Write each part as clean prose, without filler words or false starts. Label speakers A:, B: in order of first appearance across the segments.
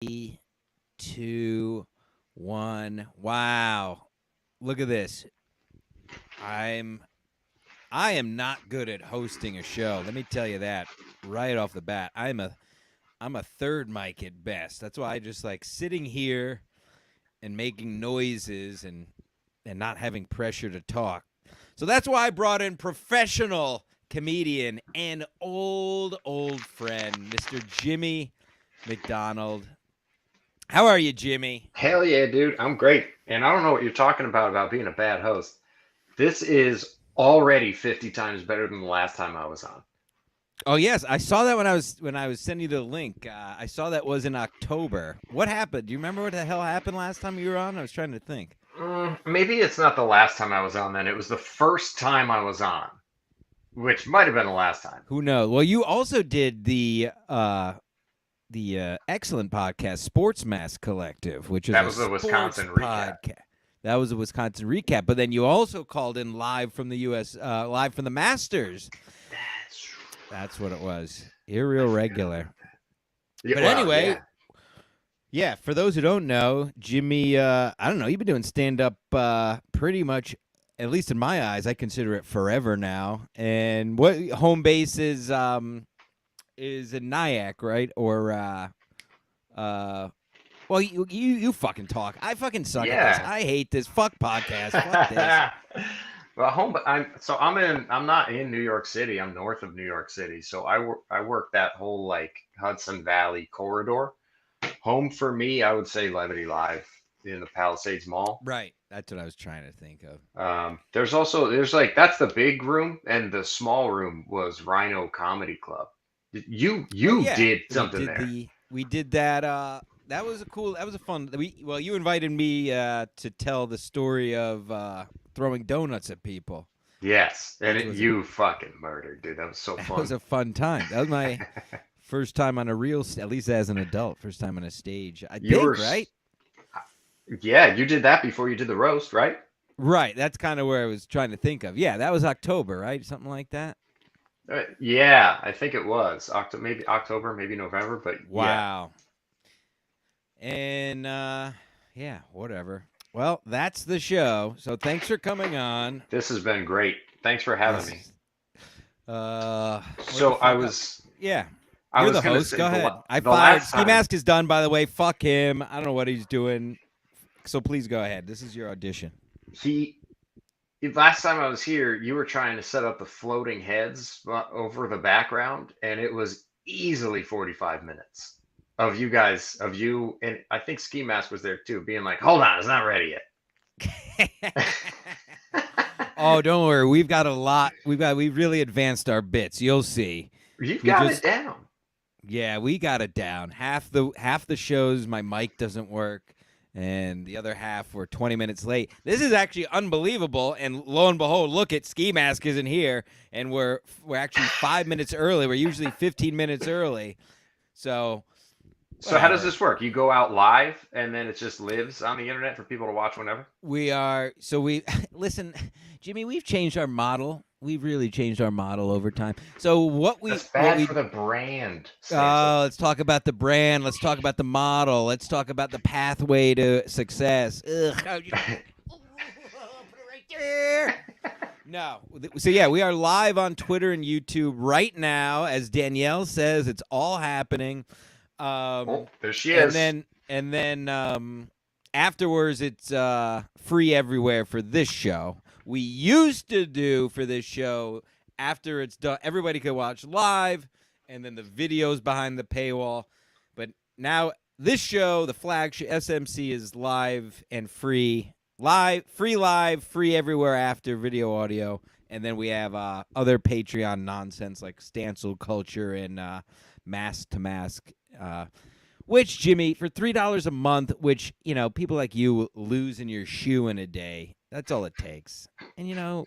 A: 2, 1. Wow. Look at this. I am not good at hosting a show. Let me tell you that right off the bat. I'm a third mic at best. That's why I just like sitting here and making noises and not having pressure to talk. So that's why I brought in professional comedian and old friend, Mr. Jimmy McDonald. How are you, Jimmy?
B: Hell yeah, dude. I'm great. And I don't know what you're talking about being a bad host. This is already 50 times better than the last time I was on.
A: Oh yes, I saw that when I was sending you the link. I saw that was in October. What happened? Do you remember what the hell happened last time you were on? I was trying to think.
B: Maybe it's not the last time I was on then. It was the first time I was on, which might have been the last time.
A: Who knows? Well, you also did the excellent podcast Sports Mask Collective, which is
B: That was the Wisconsin recap.
A: That was a Wisconsin recap. But then you also called in live from the U.S. Live from the Masters. That's what it was. Real regular.
B: Yeah,
A: But anyway, yeah, for those who don't know, Jimmy, I don't know, you've been doing stand-up pretty much, at least in my eyes, I consider it forever now. And what home base is in Nyack, right? Or, well, you fucking talk. I fucking suck at this. I hate this. Fuck podcast. Fuck this.
B: Well, I'm not in New York City. I'm north of New York City. So I work that whole like Hudson Valley corridor. Home for me, I would say Levity Live in the Palisades Mall.
A: Right. That's what I was trying to think of.
B: There's like that's the big room, and the small room was Rhino Comedy Club. You did something there.
A: We did that. That was a fun. You invited me to tell the story of throwing donuts at people.
B: Yes, and you fucking murdered, dude. That was so fun.
A: That was a fun time. That was my first time on a real, at least as an adult, first time on a stage. I think, right?
B: Yeah, you did that before you did the roast, right?
A: Right. That's kind of where I was trying to think of. Yeah, that was October, right? Something like that.
B: Yeah, I think it was October, maybe November, but
A: wow. Yeah. And yeah, whatever. Well, that's the show. So thanks for coming on.
B: This has been great. Thanks for having me.
A: So
B: I was.
A: Yeah.
B: You're
A: the host. Go ahead. I fired. Ski Mask is done, by the way. Fuck him. I don't know what he's doing. So please go ahead. This is your audition.
B: Last time I was here, you were trying to set up the floating heads over the background, and it was easily 45 minutes of you guys, and I think Ski Mask was there too, being like, hold on, it's not ready
A: yet. Oh, don't worry. We've got a lot. We've really advanced our bits. You'll see.
B: You've got it down.
A: Yeah, we got it down. Half the shows, my mic doesn't work, and the other half were 20 minutes late. This is actually unbelievable. And lo and behold, look at Ski Mask isn't here, and we're actually 5 minutes early. We're usually 15 minutes early. So
B: how does this work? You go out live, and then it just lives on the internet for people to watch whenever?
A: Listen, Jimmy, we've changed our model. We've really changed our model over time. So
B: That's bad for the brand.
A: Oh, let's talk about the brand. Let's talk about the model. Let's talk about the pathway to success. Ugh. Put it right there. No. So, yeah, we are live on Twitter and YouTube right now. As Danielle says, it's all happening.
B: There she is.
A: And then afterwards, it's free everywhere for this show. We used to do for this show, after it's done, everybody could watch live, and then the videos behind the paywall. But now this show, the flagship SMC, is live and free. Free everywhere after video audio. And then we have other Patreon nonsense like Stancil Culture and Mask to Mask. Which, Jimmy, for $3 a month, which, people like you lose in your shoe in a day, that's all it takes. And, you'll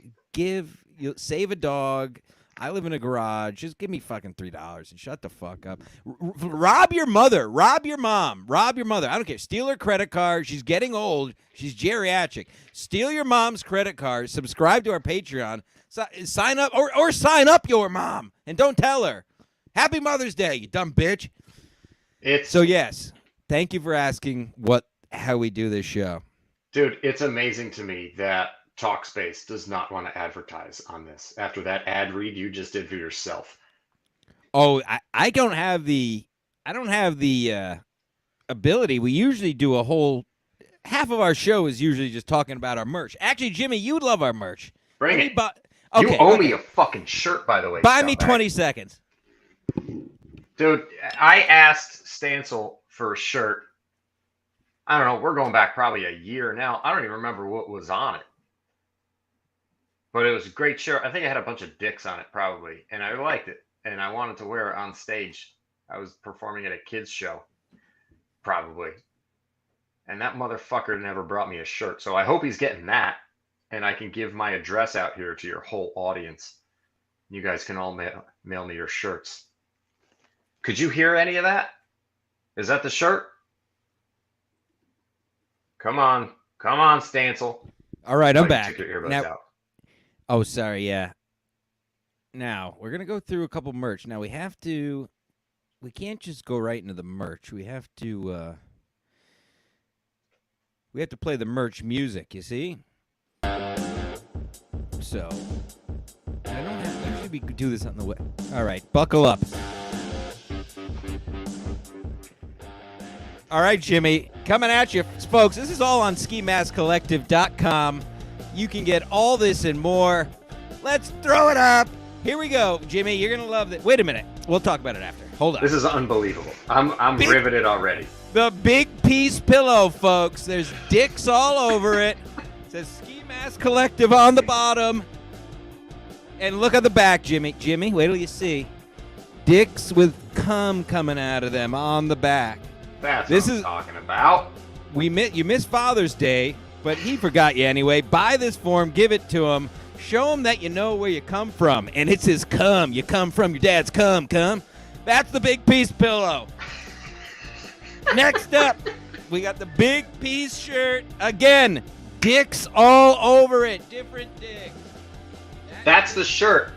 A: save a dog. I live in a garage. Just give me fucking $3 and shut the fuck up. Rob your mother. Rob your mom. Rob your mother. I don't care. Steal her credit card. She's getting old. She's geriatric. Steal your mom's credit card. Subscribe to our Patreon. Sign up or sign up your mom and don't tell her. Happy Mother's Day, you dumb bitch.
B: It's
A: so yes. Thank you for asking how we do this show.
B: Dude, it's amazing to me that Talkspace does not want to advertise on this after that ad read you just did for yourself.
A: Oh, I don't have the ability. We usually do a whole half of our show is usually just talking about our merch. Actually, Jimmy, you would love our merch.
B: Bring it.
A: Okay,
B: you owe me a fucking shirt, by the way.
A: Buy me 20 seconds.
B: Dude, I asked Stancil for a shirt. I don't know. We're going back probably a year now. I don't even remember what was on it. But it was a great shirt. I think I had a bunch of dicks on it, probably. And I liked it. And I wanted to wear it on stage. I was performing at a kids' show, probably. And that motherfucker never brought me a shirt. So I hope he's getting that. And I can give my address out here to your whole audience. You guys can all mail me your shirts. Could you hear any of that? Is that the shirt? Come on, Stancil.
A: All right, I'm back.
B: Took your earbuds
A: Now,
B: out.
A: oh, sorry, yeah. Now, we're going to go through a couple merch. Now, we can't just go right into the merch. We have to play the merch music, you see? So, usually we could do this on the way. All right, buckle up. All right, Jimmy, coming at you, folks. This is all on skimaskcollective.com. You can get all this and more. Let's throw it up. Here we go, Jimmy. You're gonna love it. Wait a minute. We'll talk about it after. Hold on.
B: This is unbelievable. I'm riveted already.
A: The big piece pillow, folks. There's dicks all over it. It says Ski Mask Collective on the bottom. And look at the back, Jimmy. Jimmy, wait till you see. Dicks with cum coming out of them on the back.
B: That's what I'm talking about.
A: You missed Father's Day, but he forgot you anyway. Buy this for him, give it to him, show him that you know where you come from, and it's his cum. You come from your dad's cum. That's the big piece pillow. Next up, we got the big piece shirt. Again, dicks all over it, different dicks.
B: That's the shirt.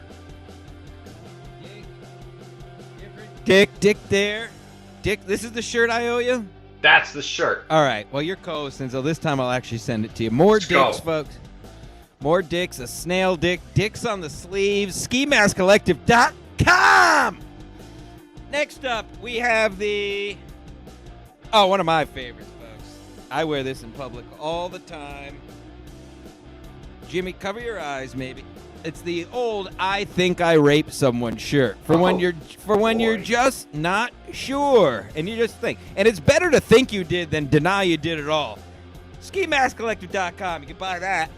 A: Dick there. Dick, this is the shirt I owe you?
B: That's the shirt.
A: All right. Well, you're co-hosting, so this time I'll actually send it to you. More dicks, folks. More dicks, a snail dick, dicks on the sleeves, skimaskcollective.com. Next up, we have one of my favorites, folks. I wear this in public all the time. Jimmy, cover your eyes, maybe. It's the old "I think I raped someone" shirt for when you're just not sure and you just think. And it's better to think you did than deny you did at all. SkiMaskCollective.com. You can buy that.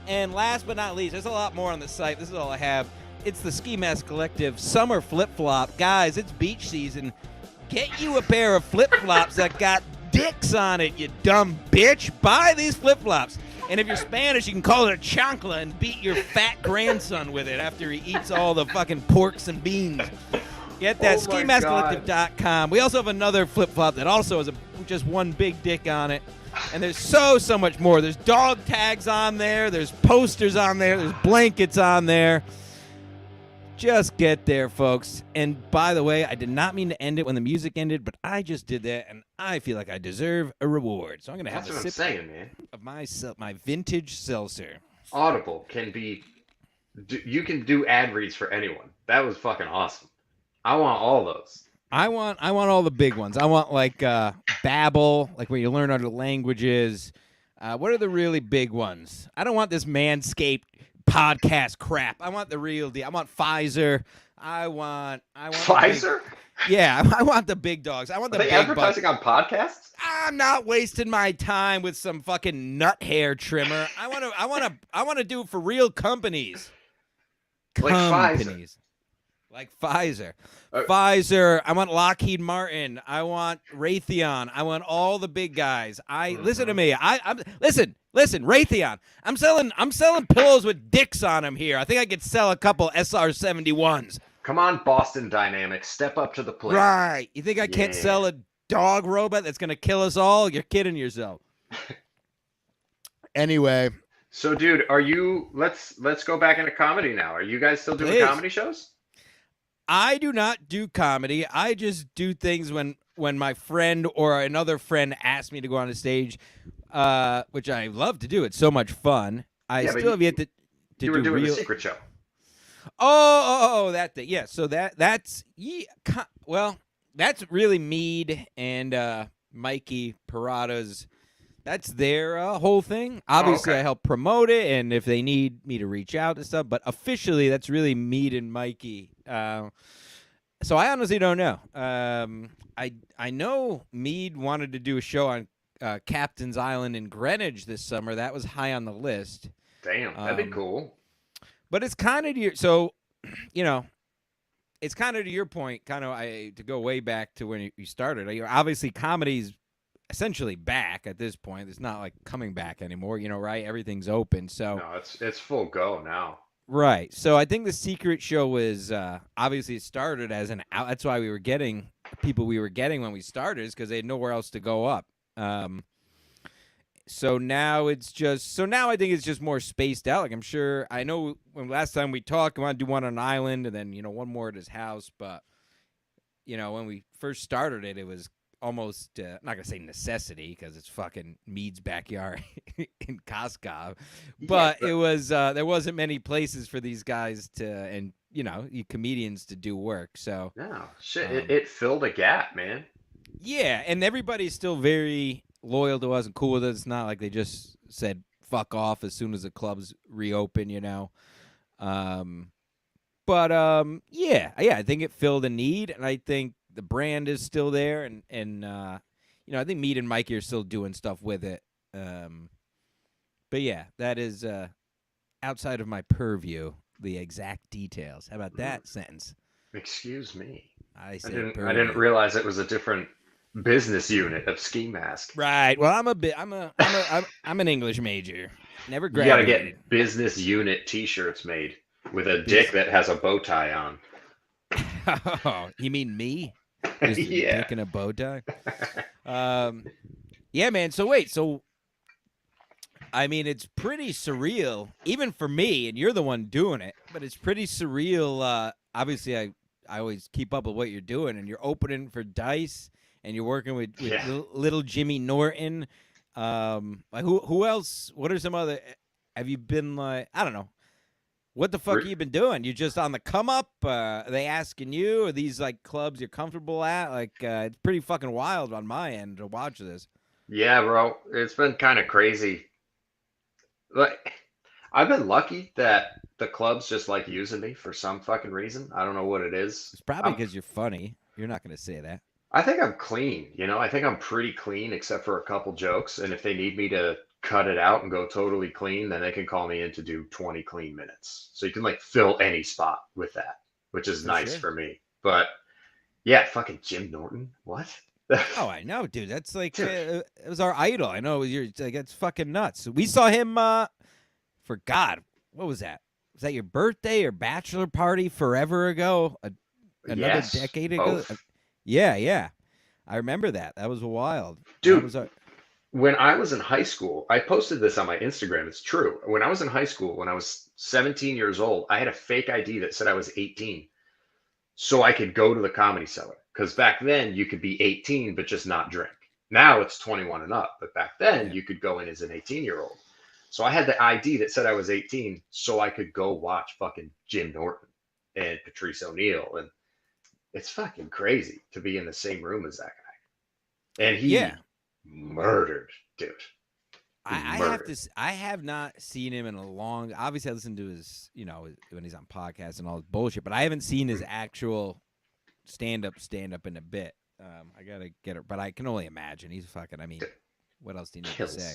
A: And last but not least, there's a lot more on the site. This is all I have. It's the Ski Mask Collective Summer Flip Flop. Guys, it's beach season. Get you a pair of flip flops that got dicks on it, you dumb bitch. Buy these flip flops. And if you're Spanish, you can call it a chancla and beat your fat grandson with it after he eats all the fucking porks and beans. Get that, skimaskcollective.com. We also have another flip-flop that also has just one big dick on it. And there's so much more. There's dog tags on there. There's posters on there. There's blankets on there. Just get there, folks. And by the way, I did not mean to end it when the music ended, but I just did that, and I feel like I deserve a reward. So I'm going to have a sip of my vintage seltzer.
B: Audible can be... You can do ad reads for anyone. That was fucking awesome. I want all those.
A: I want all the big ones. I want like Babbel, like where you learn other languages. What are the really big ones? I don't want this Manscaped podcast crap. I want the real deal. I want Pfizer. I want
B: Pfizer?
A: I want the big dogs. I want the big
B: advertising on podcasts?
A: I'm not wasting my time with some fucking nut hair trimmer. I want to do it for real companies.
B: Like Pfizer.
A: Like Pfizer. Pfizer. I want Lockheed Martin. I want Raytheon. I want all the big guys. Listen to me. Listen, Raytheon. I'm selling pillows with dicks on them here. I think I could sell a couple SR-71s.
B: Come on, Boston Dynamics. Step up to the plate.
A: Right. You think I can't sell a dog robot that's going to kill us all? You're kidding yourself. Anyway.
B: So, dude, let's go back into comedy now. Are you guys still doing comedy shows?
A: I do not do comedy. I just do things when when my friend or another friend asked me to go on a stage, which I love to do. It's so much fun. I
B: Yeah, but
A: still have yet to
B: you were
A: do
B: doing the
A: real.
B: secret show.
A: That thing. Yeah. So that's well, that's really Mead and Mikey Parada's. That's their whole thing. Obviously,
B: okay.
A: I help promote it, and if they need me to reach out and stuff, but officially, that's really Mead and Mikey. So I honestly don't know. I know Mead wanted to do a show on Captain's Island in Greenwich this summer. That was high on the list.
B: Damn, that'd be cool.
A: But it's kind of so, it's kind of to your point. Kind of to go way back to when you started. Obviously, comedy's essentially back at this point. It's not like coming back anymore. Right? Everything's open. So
B: No, it's full go now.
A: right. So I think the secret show was obviously it started as an out. That's why we were getting people we were getting when we started is because they had nowhere else to go up. So now I think it's just more spaced out. Like I'm sure I know when last time we talked, we want to do one on an island and then one more at his house. But when we first started it, it was almost I'm not gonna say necessity because it's fucking Mead's backyard in Koskov, but it was there wasn't many places for these guys to and you comedians to do work. So
B: no shit, it filled a gap, man.
A: yeah, and everybody's still very loyal to us and cool with us. It's not like they just said fuck off as soon as the clubs reopen, But yeah, I think it filled a need, and I think the brand is still there, and I think Mead and Mikey are still doing stuff with it. But yeah, that is outside of my purview. The exact details. How about that sentence?
B: Excuse me.
A: I
B: didn't realize it was a different business unit of Ski Mask.
A: Right. Well, I'm an English major. Never
B: You gotta
A: graduated.
B: get business unit T-shirts made with a dick that has a bow tie on.
A: Oh, you mean me? Just
B: Yeah.
A: dick and a bow tie. Yeah, man. So wait. So I mean, it's pretty surreal, even for me, and you're the one doing it. But it's pretty surreal. Obviously, I always keep up with what you're doing, and you're opening for Dice, and you're working with little Jimmy Norton. Like who else? What are some other? Have you been like? I don't know. What the fuck have you been doing? You just on the come up? Are they asking you? Are these like clubs you're comfortable at? Like it's pretty fucking wild on my end to watch this.
B: Yeah, bro. It's been kind of crazy. Like, I've been lucky that the clubs just like using me for some fucking reason. I don't know what it is.
A: It's probably because you're funny. You're not going to say that.
B: I think I'm clean, I think I'm pretty clean except for a couple jokes. And if they need me to cut it out and go totally clean, then they can call me in to do 20 clean minutes. So you can like fill any spot with that, which is nice for me. But yeah, fucking Jim Norton. What?
A: Oh, I know, dude. That's like it was our idol. I know you're like that's fucking nuts. We saw him for God. What was that? Was that your birthday or bachelor party forever ago? Another decade ago? Yeah. I remember that. That was wild.
B: Dude, when I was in high school, I posted this on my Instagram. It's true. When I was in high school, when I was 17 years old, I had a fake ID that said I was 18 so I could go to the Comedy Cellar. Because back then you could be 18 but just not drink. Now it's 21 and up, but back then you could go in as an 18-year-old. So I had the ID that said I was 18 so I could go watch fucking Jim Norton and Patrice O'Neal. And it's fucking crazy to be in the same room as that guy. And he murdered, dude.
A: I have not seen him in a long. Obviously, I listen to his, when he's on podcasts and all this bullshit. But I haven't seen his actual stand up in a bit. I gotta get it, but I can only imagine he's fucking. I mean, what else do you need to say?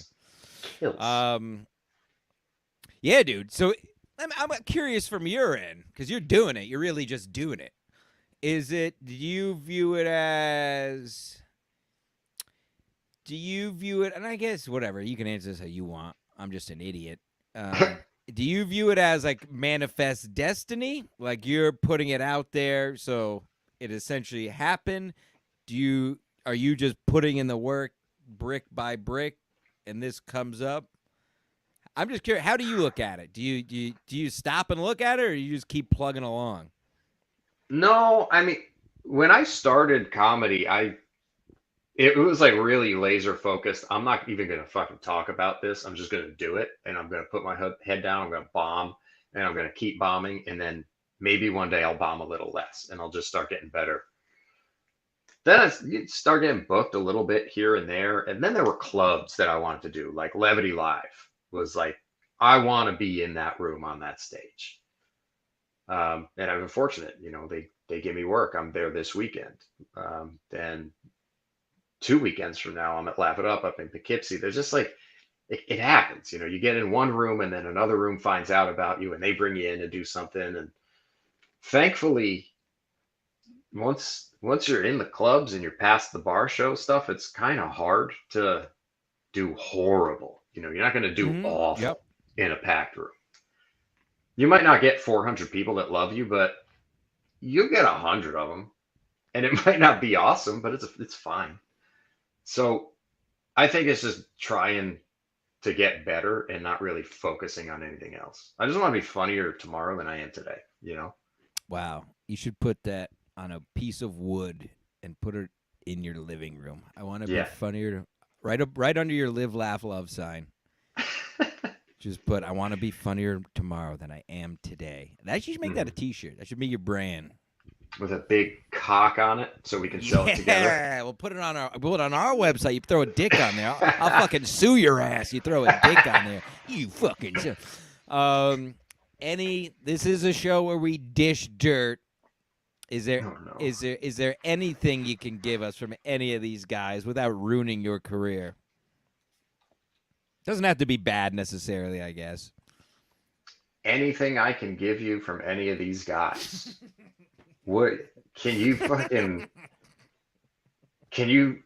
A: Yeah, dude. So I'm curious from your end because you're doing it. You're really just doing it. Do you view it as? Do you view it, and I guess whatever, you can answer this how you want. I'm just an idiot. Do you view it as like manifest destiny? Like you're putting it out there so it essentially happened? Are you just putting in the work brick by brick and this comes up? I'm just curious, how do you look at it? Do you stop and look at it or you just keep plugging along?
B: No, I mean, when I started comedy, I it was like really laser focused. I'm not even gonna fucking talk about this. I'm just gonna do it, and I'm gonna put my head down. I'm gonna bomb, and I'm gonna keep bombing, and then maybe one day I'll bomb a little less, and I'll just start getting better. Then you start getting booked a little bit here and there, and then there were clubs that I wanted to do, like Levity Live was like, I want to be in that room on that stage. And I'm fortunate, they give me work. I'm there this weekend. Then 2 weekends from now, I'm at Laugh It Up in Poughkeepsie. There's just like, it happens, you get in one room and then another room finds out about you and they bring you in to do something. And thankfully, once you're in the clubs and you're past the bar show stuff, it's kind of hard to do horrible. You're not going to do awful
A: Yep.
B: in a packed room. You might not get 400 people that love you, but you'll get 100 of them, and it might not be awesome, but it's fine. So I think it's just trying to get better and not really focusing on anything else. I just want to be funnier tomorrow than I am today.
A: Wow. You should put that on a piece of wood and put it in your living room. I want to be funnier. Right under your live, laugh, love sign. Just put, I want to be funnier tomorrow than I am today. You should make that a t-shirt. That should be your brand.
B: With a big cock on it so we can sell it together.
A: Yeah, we'll put it on our website. You throw a dick on there. I'll fucking sue your ass. You throw a dick on there. You fucking this is a show where we dish dirt. Is there anything you can give us from any of these guys without ruining your career? Doesn't have to be bad necessarily, I guess.
B: Anything I can give you from any of these guys. Can you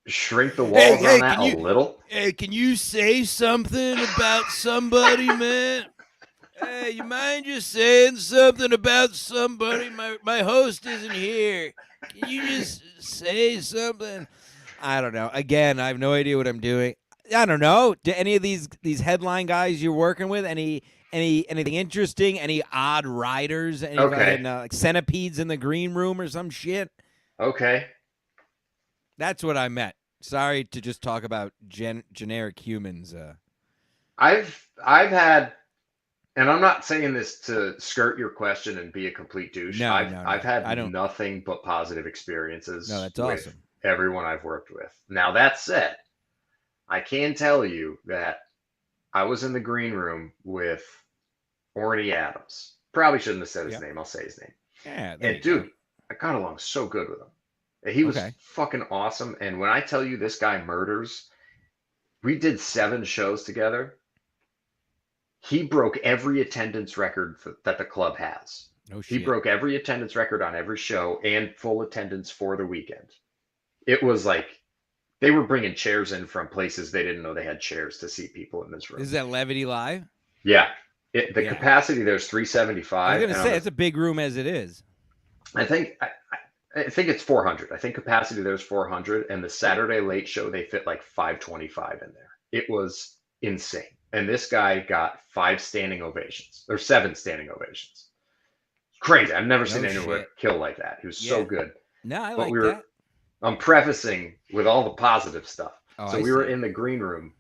B: shrink the walls on that a little?
A: Hey, can you say something about somebody, man? Hey, you mind just saying something about somebody? My host isn't here. Can you just say something? I don't know. Again, I have no idea what I'm doing. I don't know. Do any of these headline guys you're working with, anything interesting? Any odd riders? Any like centipedes in the green room or some shit?
B: Okay.
A: That's what I meant. Sorry to just talk about generic humans.
B: I've had, and I'm not saying this to skirt your question and be a complete douche.
A: No,
B: I've had nothing but positive experiences
A: that's
B: with
A: awesome.
B: everyone I've worked with. Now, that said, I can tell you that I was in the green room with Orny Adams. Probably shouldn't have said his name. I'll say his name.
A: Yeah,
B: and dude, I got along so good with him. He was fucking awesome. And when I tell you this guy murders, we did 7 shows together. He broke every attendance record that the club has.
A: No shit.
B: He broke every attendance record on every show and full attendance for the weekend. It was like they were bringing chairs in from places they didn't know they had chairs to seat people in this room.
A: Is that Levity Live?
B: Yeah. The capacity there's 375.
A: I was going to say, it's a big room as it is.
B: I think it's 400. I think capacity there's 400. And the Saturday late show, they fit like 525 in there. It was insane. And this guy got 5 standing ovations, or 7 standing ovations. Crazy. I've never seen anyone kill like that. He was so good.
A: No, I like that.
B: I'm prefacing with all the positive stuff. So we were in the green room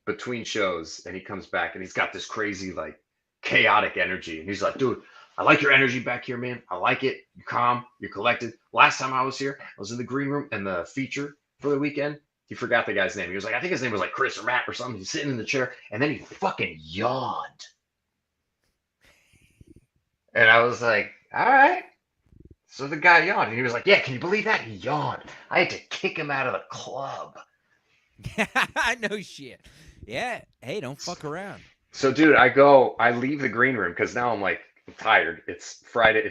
B: between shows, and he comes back, and he's got this crazy, like, chaotic energy. And he's like, dude, I like your energy back here, man. I like it. You're calm. You're collected. Last time I was here, I was in the green room, and the feature for the weekend, he forgot the guy's name. He was like, I think his name was like Chris or Matt or something. He's sitting in the chair, and then he fucking yawned. And I was like, all right. So the guy yawned, and he was like, yeah, can you believe that? He yawned. I had to kick him out of the club.
A: No shit. Yeah. Hey, don't fuck around.
B: So, dude, I leave the green room because now I'm tired. It's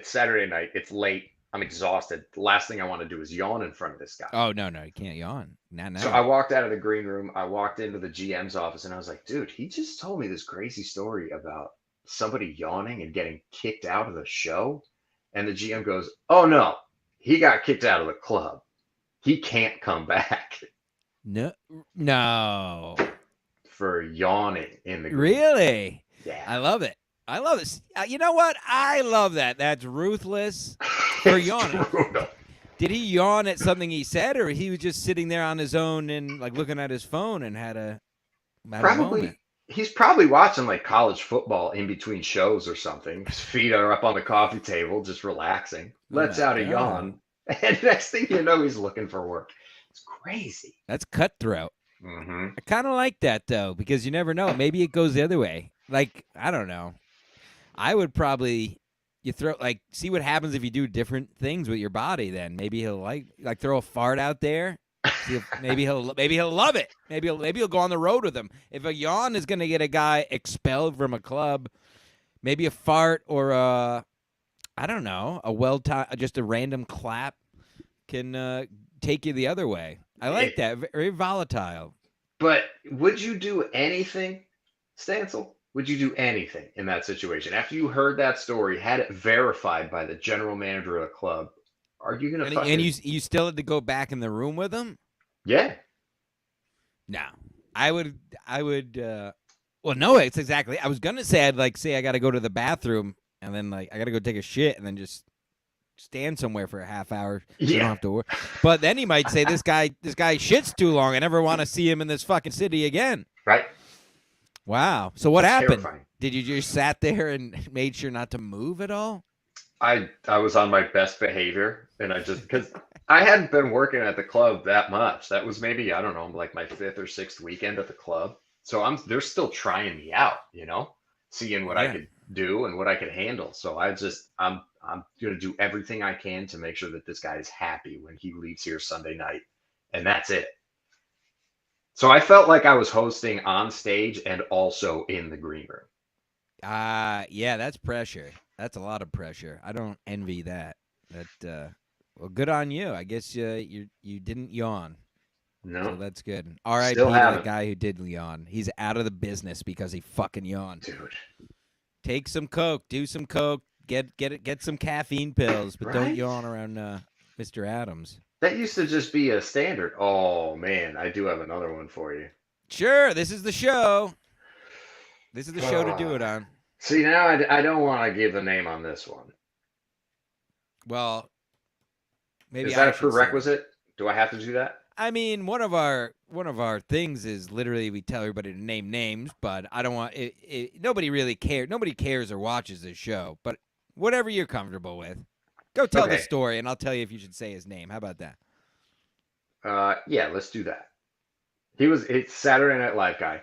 B: Saturday night. It's late. I'm exhausted. The last thing I want to do is yawn in front of this guy.
A: Oh, no, you can't yawn. No.
B: So I walked out of the green room. I walked into the GM's office, and I was like, dude, he just told me this crazy story about somebody yawning and getting kicked out of the show. And the GM goes, oh, no, he got kicked out of the club. He can't come back.
A: No.
B: For yawning in the green room.
A: Really?
B: Yeah.
A: I love it. You know what? I love that. That's ruthless for yawning. Did he yawn at something he said, or he was just sitting there on his own and like looking at his phone and had a moment?
B: He's probably watching like college football in between shows or something. His feet are up on the coffee table, just relaxing. Lets
A: my
B: out a
A: God.
B: yawn, and next thing you know, he's looking for work. It's crazy.
A: That's cutthroat.
B: Mm-hmm.
A: I kind of like that though, because you never know. Maybe it goes the other way. Like, I don't know. I would probably see what happens if you do different things with your body. Then maybe he'll like throw a fart out there. See if, maybe he'll love it. Maybe he'll go on the road with him. If a yawn is gonna get a guy expelled from a club, maybe a fart or I don't know, just a random clap can take you the other way. I like that. Very volatile.
B: But would you do anything, Stancil? Would you do anything in that situation? After you heard that story, had it verified by the general manager of the club, are you going to fucking...
A: And you still had to go back in the room with him?
B: Yeah.
A: No. I would well, no, it's exactly. I was going to say I got to go to the bathroom and then I got to go take a shit and then just stand somewhere for a half hour. So you don't have to work. But then he might say this guy shits too long. I never want to see him in this fucking city again.
B: Right.
A: Wow. So what happened?
B: Terrifying.
A: Did you just sat there and made sure not to move at all?
B: I was on my best behavior, and because I hadn't been working at the club that much. That was maybe, I don't know, like my 5th or 6th weekend at the club. So they're still trying me out, seeing what I could do and what I could handle. So I'm going to do everything I can to make sure that this guy is happy when he leaves here Sunday night. And that's it. So I felt like I was hosting on stage and also in the green room.
A: Yeah, that's pressure. That's a lot of pressure. I don't envy that. Well, good on you. I guess you didn't yawn.
B: No.
A: So that's good. R.I.P. the guy who did yawn. He's out of the business because he fucking yawned.
B: Dude.
A: Take some Coke. Do some Coke. Get some caffeine pills, but don't yawn around Mr. Adams.
B: That used to just be a standard. Oh, man. I do have another one for you.
A: Sure. This is the show. This is the show to do it on.
B: See, now I don't want to give a name on this one.
A: Well, maybe
B: is that a prerequisite? Do I have to do that?
A: I mean, one of our things is literally we tell everybody to name names, but I don't want it. Nobody really cares. Nobody cares or watches this show. But whatever you're comfortable with, go tell the story, and I'll tell you if you should say his name. How about that?
B: Yeah, let's do that. It's Saturday Night Live guy.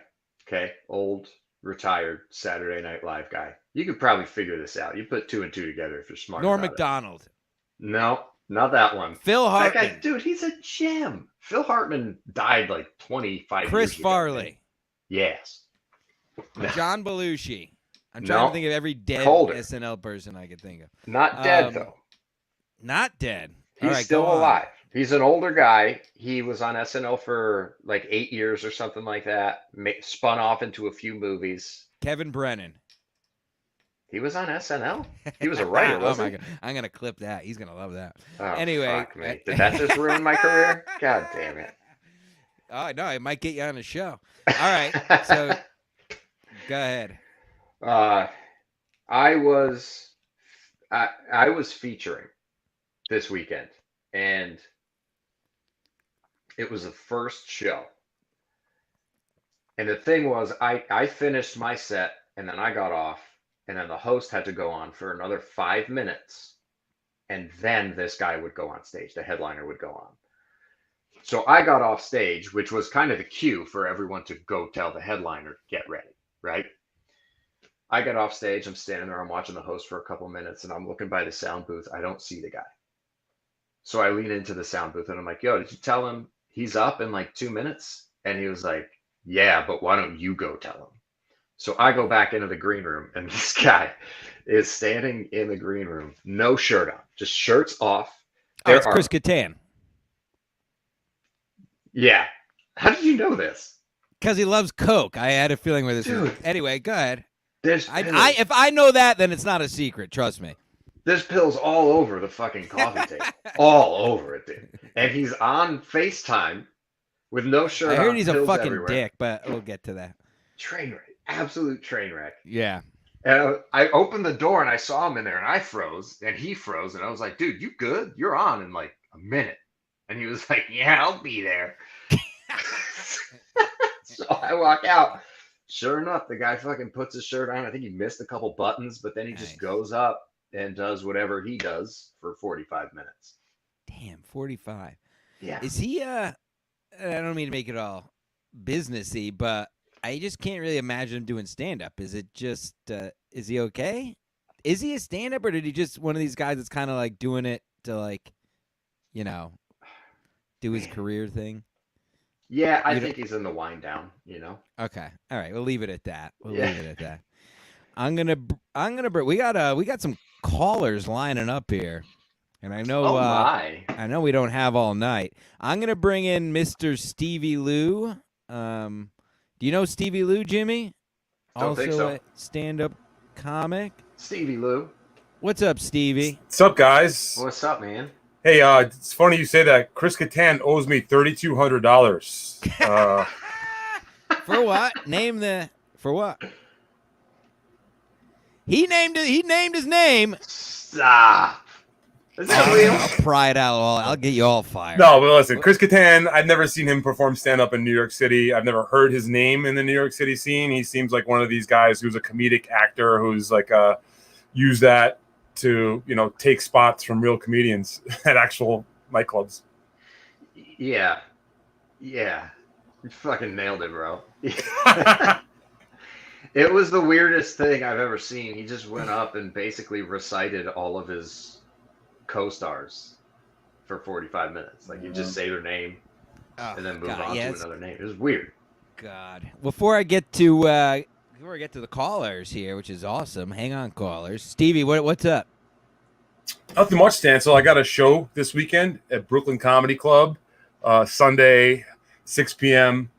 B: Okay, old. Retired Saturday Night Live guy. You could probably figure this out. You put 2 and 2 together if you're smart.
A: Norm Macdonald.
B: No, not that one.
A: Phil Hartman.
B: That guy, dude, he's a gem. Phil Hartman died like 25 years ago.
A: Chris Farley.
B: Yes.
A: John Belushi. I'm trying to think of every dead SNL person I could think of.
B: Not dead, though.
A: Not dead.
B: He's still alive. He's an older guy. He was on SNL for like 8 years or something like that. Spun off into a few movies.
A: Kevin Brennan.
B: He was on SNL? He was a writer, wasn't he?
A: God. I'm going to clip that. He's going to love that.
B: Oh,
A: anyway.
B: Fuck me. Did that just ruin my career? God damn it.
A: Oh, no, it might get you on the show. All right. So, go ahead.
B: I was featuring this weekend, and it was the first show. And the thing was, I finished my set, and then I got off, and then the host had to go on for another 5 minutes, and then this guy would go on stage. The headliner would go on. So I got off stage, which was kind of the cue for everyone to go tell the headliner, get ready, right? I get off stage, I'm standing there, I'm watching the host for a couple minutes, and I'm looking by the sound booth. I don't see the guy. So I lean into the sound booth, and I'm like, yo, did you tell him he's up in like 2 minutes? And he was like, yeah, but why don't you go tell him? So I go back into the green room, and this guy is standing in the green room, no shirt on, just shirts off.
A: It's Chris Kattan.
B: Yeah. How did you know this?
A: Because he loves Coke. I had a feeling with this.
B: Dude.
A: Anyway, go ahead.
B: If
A: I know that, then it's not a secret. Trust me.
B: There's pills all over the fucking coffee table. All over it, dude. And he's on FaceTime with no shirt on.
A: I heard he's a fucking
B: everywhere.
A: Dick, but we'll get to that.
B: Train wreck. Absolute train wreck.
A: Yeah.
B: And I opened the door and I saw him in there and I froze and he froze and I was like, dude, you good? You're on. And like, a minute. And he was like, yeah, I'll be there. So I walk out. Sure enough, the guy fucking puts his shirt on. I think he missed a couple buttons, but then he just
A: Nice.
B: goes up and does whatever he does for 45 minutes.
A: Damn, 45.
B: Yeah.
A: Is he I don't mean to make it all businessy, but I just can't really imagine him doing stand up. Is it just is he okay? Is he a stand up, or did he just one of these guys that's kind of like doing it to like, you know, do his career thing?
B: Yeah, I
A: You
B: think he's in the wind down, you know.
A: Okay. All right. We'll leave it at that.
B: Yeah.
A: Leave it at that. I'm gonna we got some callers lining up here, and I know
B: Oh my.
A: I know we don't have all night. I'm gonna bring in Mr. Stevie Lou. Do you know Stevie Lou, Jimmy?
B: Don't
A: Also
B: think so.
A: a stand-up comic.
B: Stevie Lou.
A: What's up, Stevie?
C: What's up, guys?
B: What's up, man?
C: Hey, it's funny you say that. Chris Kattan owes me $3,200.
A: For what? For what? He named his name.
B: Stop. Is that real?
A: I'll pry it out all. I'll get you all fired.
C: No, but listen, Chris Kattan, I've never seen him perform stand-up in New York City. I've never heard his name in the New York City scene. He seems like one of these guys who's a comedic actor who's like use that to, you know, take spots from real comedians at actual nightclubs.
B: Yeah. Yeah. You fucking nailed it, bro. It was the weirdest thing I've ever seen. He just went up and basically recited all of his co-stars for 45 minutes. Like, you just say their name and then move on to another name. It was weird.
A: God. Before I get to the callers here, which is awesome. Hang on, callers. Stevie, what's up?
C: Nothing much, Stan. So I got a show this weekend at Brooklyn Comedy Club, Sunday, 6 p.m.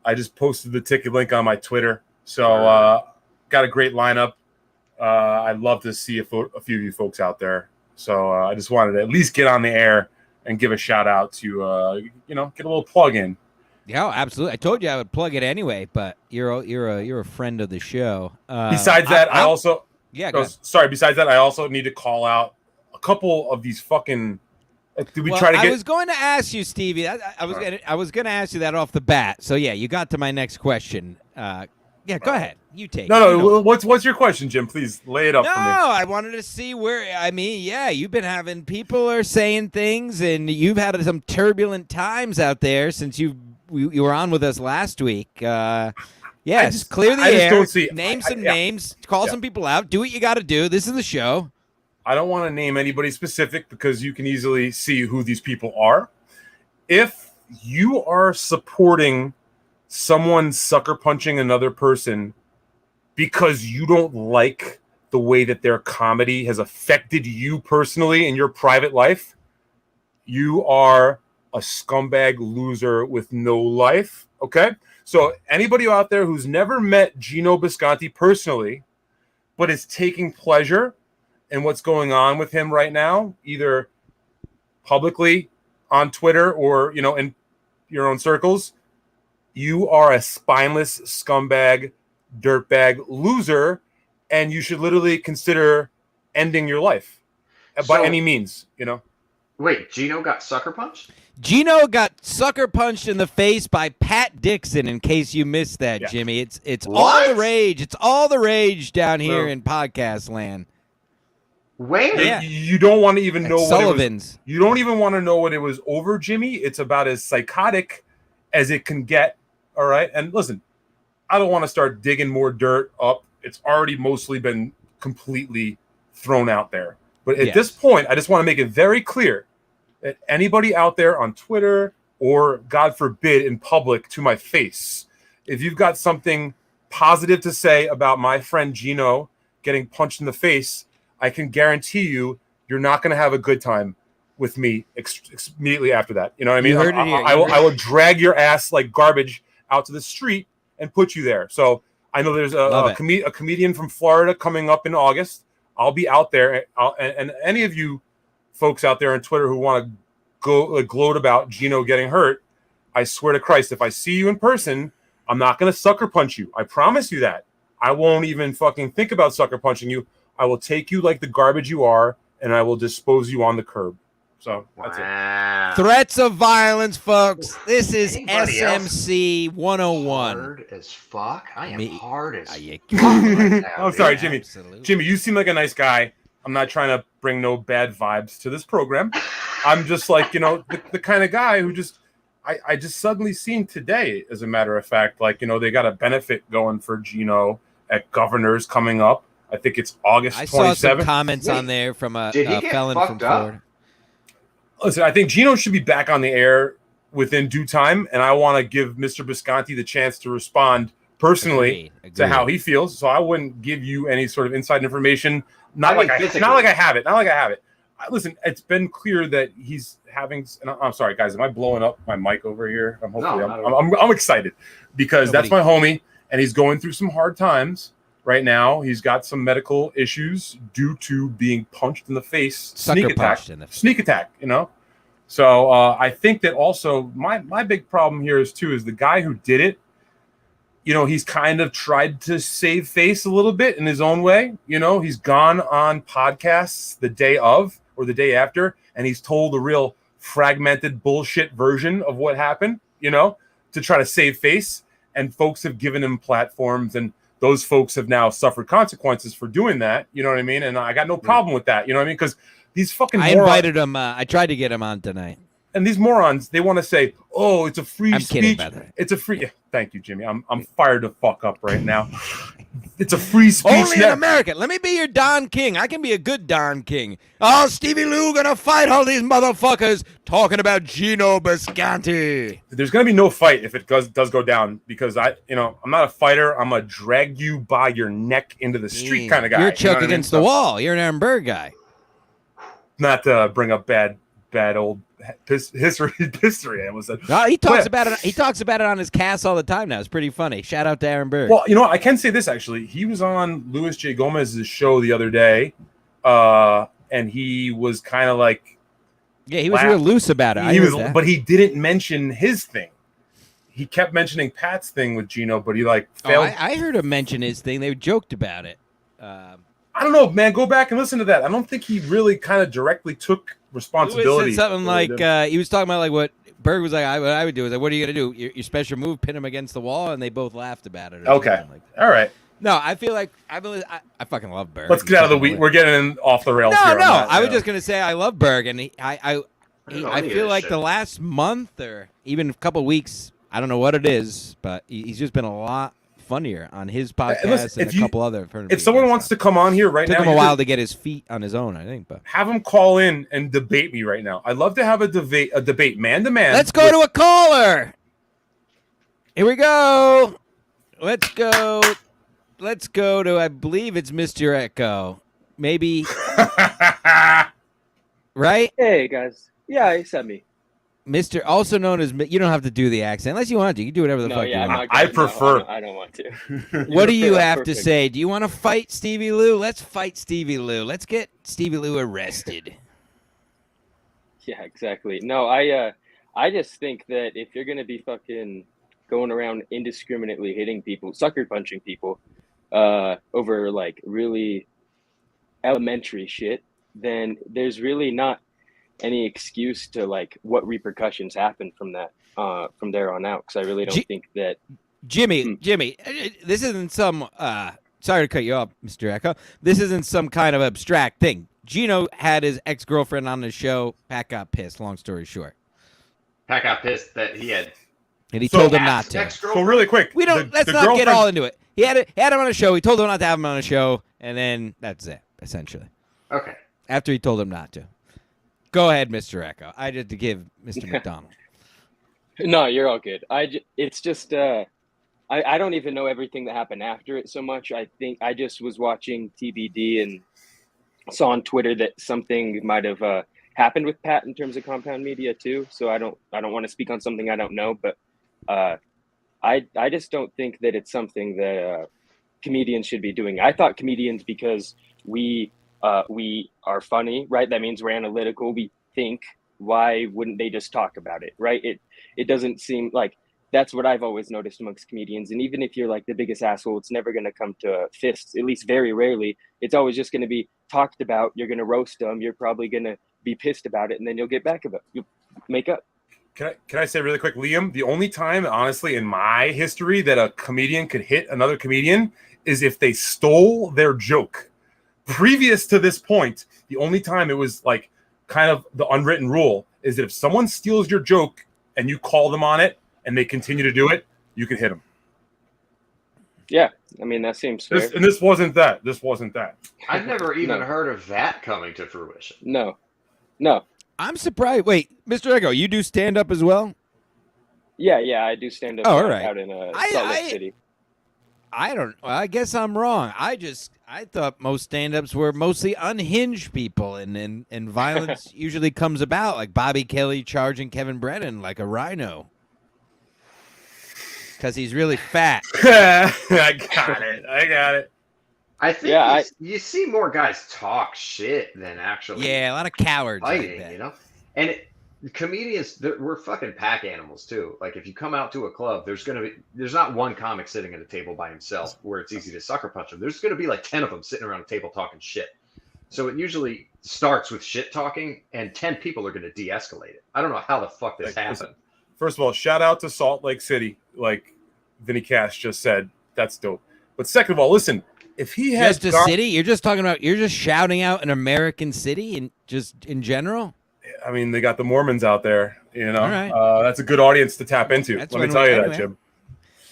C: I just posted the ticket link on my Twitter. So got a great lineup. I'd love to see a few of you folks out there. So I just wanted to at least get on the air and give a shout out to, get a little plug in.
A: Yeah, absolutely. I told you I would plug it anyway, but you're a friend of the show.
C: Besides that, I also need to call out a couple of these fucking. I
A: was going to ask you, Stevie. I was going to ask you that off the bat. So yeah, you got to my next question. Yeah, go ahead. You take it.
C: No. What's your question, Jim? Please lay it up for me.
A: No, I wanted to see where. I mean, yeah, you've been having people are saying things, and you've had some turbulent times out there since you were on with us last week. Just clear the air. Name some names. Call some people out. Do what you got to do. This is the show.
C: I don't want to name anybody specific because you can easily see who these people are. If you are supporting someone sucker punching another person because you don't like the way that their comedy has affected you personally in your private life, you are a scumbag loser with no life. Okay? So anybody out there who's never met Gino Bisconti personally, but is taking pleasure in what's going on with him right now, either publicly on Twitter or, in your own circles, you are a spineless scumbag, dirtbag loser, and you should literally consider ending your life by any means,
B: Wait, Gino got sucker punched?
A: Gino got sucker punched in the face by Pat Dixon, in case you missed that,
C: Yeah.
A: Jimmy. It's all the rage. It's all the rage down here in podcast land.
B: Where?
A: Yeah.
C: You don't want to even know
A: Sullivan's.
C: you don't even want to know what it was over, Jimmy. It's about as psychotic as it can get. All right. And listen, I don't want to start digging more dirt up. It's already mostly been completely thrown out there. But at this point, I just want to make it very clear that anybody out there on Twitter or, God forbid, in public to my face, if you've got something positive to say about my friend Gino getting punched in the face, I can guarantee you're not going to have a good time with me immediately after that. You know what I mean?
A: You heard it here.
C: I will drag your ass like garbage out to the street and put you there. So I know there's a comedian from Florida coming up in August. I'll be out there. And any of you folks out there on Twitter who want to go gloat about Gino getting hurt, I swear to Christ, if I see you in person, I'm not going to sucker punch you. I promise you that. I won't even fucking think about sucker punching you. I will take you like the garbage you are, and I will dispose you on the curb. So that's it.
B: Wow.
A: Threats of violence, folks. This is
B: Anybody else
A: SMC 101.
B: Hard as fuck. I am
A: Me-
B: hard as
A: Are you
B: fuck right now,
C: I'm
B: dude.
C: sorry, Jimmy.
A: Absolutely.
C: Jimmy, you seem like a nice guy. I'm not trying to bring no bad vibes to this program. I'm just like, the kind of guy who just, I just suddenly seen today, as a matter of fact, like, they got a benefit going for Gino at Governor's coming up. I think it's August 27th.
A: I saw some comments on
B: Wait,
A: there from a
B: did he get
A: felon from
B: fucked up?
A: Florida.
C: Listen, I think Gino should be back on the air within due time, and I want to give Mr. Bisconti the chance to respond personally
A: Agreed.
C: to how he feels. So I wouldn't give you any sort of inside information. Not
B: I
C: like
B: mean,
C: I have it. Not like I have it. Listen, it's been clear that he's having. And I'm sorry, guys. Am I blowing up my mic over here? I'm excited because that's my homie, and he's going through some hard times right now. He's got some medical issues due to being punched in the face, sneak attack. So I think that also my big problem here is the guy who did it. He's kind of tried to save face a little bit in his own way. He's gone on podcasts the day of or the day after, and he's told a real fragmented bullshit version of what happened, to try to save face. And folks have given him platforms, and those folks have now suffered consequences for doing that. You know what I mean? And I got no problem with that. You know what I mean? Because these fucking
A: I invited him. I tried to get him on tonight.
C: And these morons, they want to say, "Oh, it's a free
A: I'm
C: speech.
A: kidding, by the way.
C: It's a free." Thank you, Jimmy. I'm fired to fuck up right now. It's a free speech.
A: Only in America. Let me be your Don King. I can be a good Don King. Oh, Stevie Lou gonna fight all these motherfuckers talking about Gino Bisconti.
C: There's gonna be no fight if it does go down because I'm not a fighter. I'm a drag you by your neck into the street kind of guy.
A: You're Chuck against the wall. You're an Aaron Burr guy.
C: Not to bring up bad old history. I was said.
A: No, he talks about it. He talks about it on his cast all the time now. It's pretty funny. Shout out to Aaron Burr.
C: Well, I can say this actually. He was on Luis J. Gomez's show the other day, and he was kind of like,
A: yeah, he was real loose about it.
C: But he didn't mention his thing. He kept mentioning Pat's thing with Gino, but he failed.
A: I heard him mention his thing. They joked about it.
C: I don't know, man. Go back and listen to that. I don't think he really kind of directly took responsibility.
A: Said something like he was talking about like what Berg was like. What I would do is like, what are you gonna do? Your special move, pin him against the wall, and they both laughed about it.
C: Okay, all right.
A: No, I feel like I fucking love Berg.
C: Let's get out of the week. We're getting off the rails.
A: No. I was just gonna say I love Berg, and I feel like the last month or even a couple weeks, I don't know what it is, but he's just been a lot funnier on his podcast and a couple other.
C: If someone wants to come on here right now,
A: took him a while to get his feet on his own, I think. But
C: have him call in and debate me right now. I'd love to have a debate, man to man.
A: Let's go to a caller. Here we go. Let's go to. I believe it's Mr. Echo. Maybe. Right?
D: Hey guys. Yeah, he sent me.
A: Mr. Also known as, you don't have to do the accent unless you want to. You can do whatever the fuck you want.
C: I prefer.
D: I don't want to.
A: What do you have to say? Do you want to fight Stevie Lou? Let's fight Stevie Lou. Let's get Stevie Lou arrested.
D: Yeah, exactly. No, I just think that if you're gonna be fucking going around indiscriminately hitting people, sucker punching people, over like really elementary shit, then there's really not any excuse to like what repercussions happen from that from there on out, because I really don't think that Jimmy,
A: this isn't some sorry to cut you off, Mr. Echo. This isn't some kind of abstract thing. Gino had his ex-girlfriend on the show. Pat got pissed, long story short.
B: Pat got pissed that he had,
A: and he told him not to.
C: So really quick,
A: let's not get all into it. He had him on a show. He told him not to have him on a show, and then that's it, essentially.
B: Okay.
A: After he told him not to. Go ahead, Mr. Echo. I did to give Mr. McDonald.
D: No, you're all good. It's just I don't even know everything that happened after it so much. I think I just was watching TBD and saw on Twitter that something might have happened with Pat in terms of Compound Media too. So I don't want to speak on something I don't know, but I just don't think that it's something that comedians should be doing. I thought comedians, because we are funny, right? That means we're analytical. We think. Why wouldn't they just talk about it, right? It doesn't seem like that's what I've always noticed amongst comedians. And even if you're like the biggest asshole, it's never going to come to fists, at least very rarely. It's always just going to be talked about. You're going to roast them. You're probably going to be pissed about it, and then you'll get back about you'll make up.
C: Can I say really quick, Liam? The only time, honestly, in my history that a comedian could hit another comedian is if they stole their joke. Previous to this point, the only time it was like kind of the unwritten rule is that if someone steals your joke and you call them on it and they continue to do it, you can hit them.
D: Yeah, I mean that seems fair.
C: This wasn't that. This wasn't that.
B: I've never even heard of that coming to fruition.
D: No.
A: I'm surprised. Wait, Mr. Echo, you do stand up as well?
D: Yeah, I do stand up
A: Oh, all right.
D: out in Salt Lake City.
A: I guess I'm wrong. I thought most stand-ups were mostly unhinged people, and violence usually comes about, like Bobby Kelly charging Kevin Brennan like a rhino because he's really fat.
C: I got it.
B: I think you see more guys talk shit than actually.
A: Yeah, a lot of cowards.
B: Fighting,
A: like that.
B: you know? And comedians, we're fucking pack animals too. Like if you come out to a club, there's not one comic sitting at a table by himself where it's easy to sucker punch him. There's gonna be like 10 of them sitting around a table talking shit. So it usually starts with shit talking, and 10 people are gonna de-escalate it. I don't know how the fuck this happened.
C: First of all, shout out to Salt Lake City, like Vinny Cash just said. That's dope. But second of all, listen, if he had
A: just a city, you're just shouting out an American city and just in general.
C: I mean, they got the Mormons out there, you know.
A: All right.
C: That's a good audience to tap into. Let me tell you that, Jim.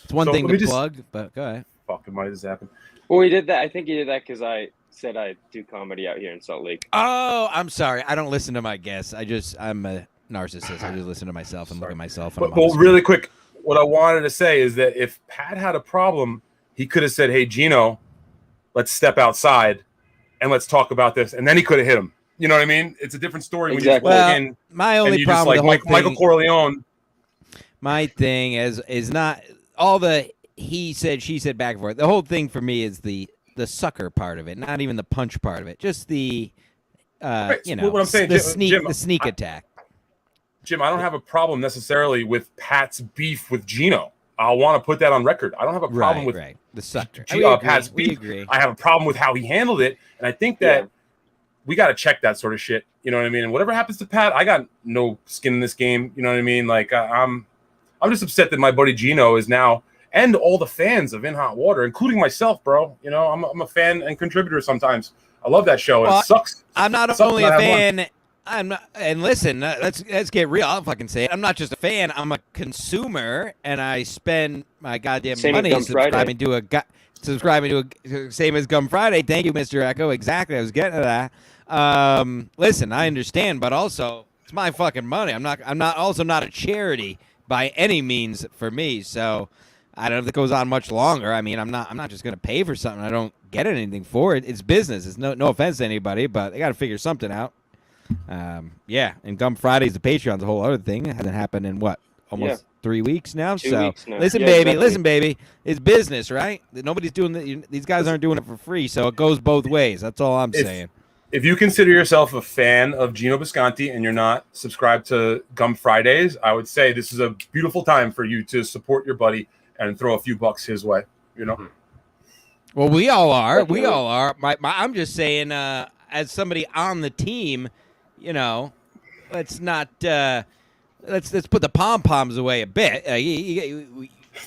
A: It's one thing to plug, but go ahead.
C: Fucking might just happen.
D: Well, he did that. I think he did that because I said I do comedy out here in Salt Lake.
A: Oh, I'm sorry. I don't listen to my guests. I'm a narcissist. I just listen to myself and look at myself.
C: But really quick, what I wanted to say is that if Pat had a problem, he could have said, "Hey, Gino, let's step outside and let's talk about this," and then he could have hit him. You know what I mean? It's a different story
D: exactly.
C: when you just walk in.
A: My only
C: and you
A: problem
C: just
A: with the whole
C: Michael Corleone.
A: My thing is not all the he said, she said back and forth. The whole thing for me is the sucker part of it, not even the punch part of it. Just the
C: Right.
A: you know,
C: what I'm saying,
A: the
C: Jim,
A: sneak attack.
C: Jim, I don't have a problem necessarily with Pat's beef with Gino. I want to put that on record. I don't have a problem with
A: the sucker.
C: Pat's beef. I have a problem with how he handled it, and I think that we got to check that sort of shit. You know what I mean? And whatever happens to Pat, I got no skin in this game. You know what I mean? Like I'm just upset that my buddy Gino is now, and all the fans of In Hot Water, including myself, bro. You know, I'm a fan and contributor sometimes. I love that show. And it sucks.
A: I'm not only a fan. I'm not, and listen, let's get real. I'll fucking say it. I'm not just a fan. I'm a consumer, and I spend my goddamn money subscribing to a same as Gum Friday. Thank you, Mr. Echo. Exactly. I was getting to that. Listen, I understand, but also it's my fucking money. I'm not a charity by any means for me. So I don't know if it goes on much longer. I mean, I'm not just gonna pay for something I don't get anything for it. It's business. It's no offense to anybody, but they got to figure something out. And Gum Fridays, the Patreon's a whole other thing. It hasn't happened in almost 3 weeks now.
D: 2 weeks now.
A: Listen, baby, it's business, right? Nobody's doing these guys aren't doing it for free, so it goes both ways. That's all I'm saying.
C: If you consider yourself a fan of Gino Bisconti and you're not subscribed to Gum Fridays, I would say this is a beautiful time for you to support your buddy and throw a few bucks his way. You know.
A: Well, we all are. We all are. I'm just saying, as somebody on the team, you know, let's not let's put the pom poms away a bit.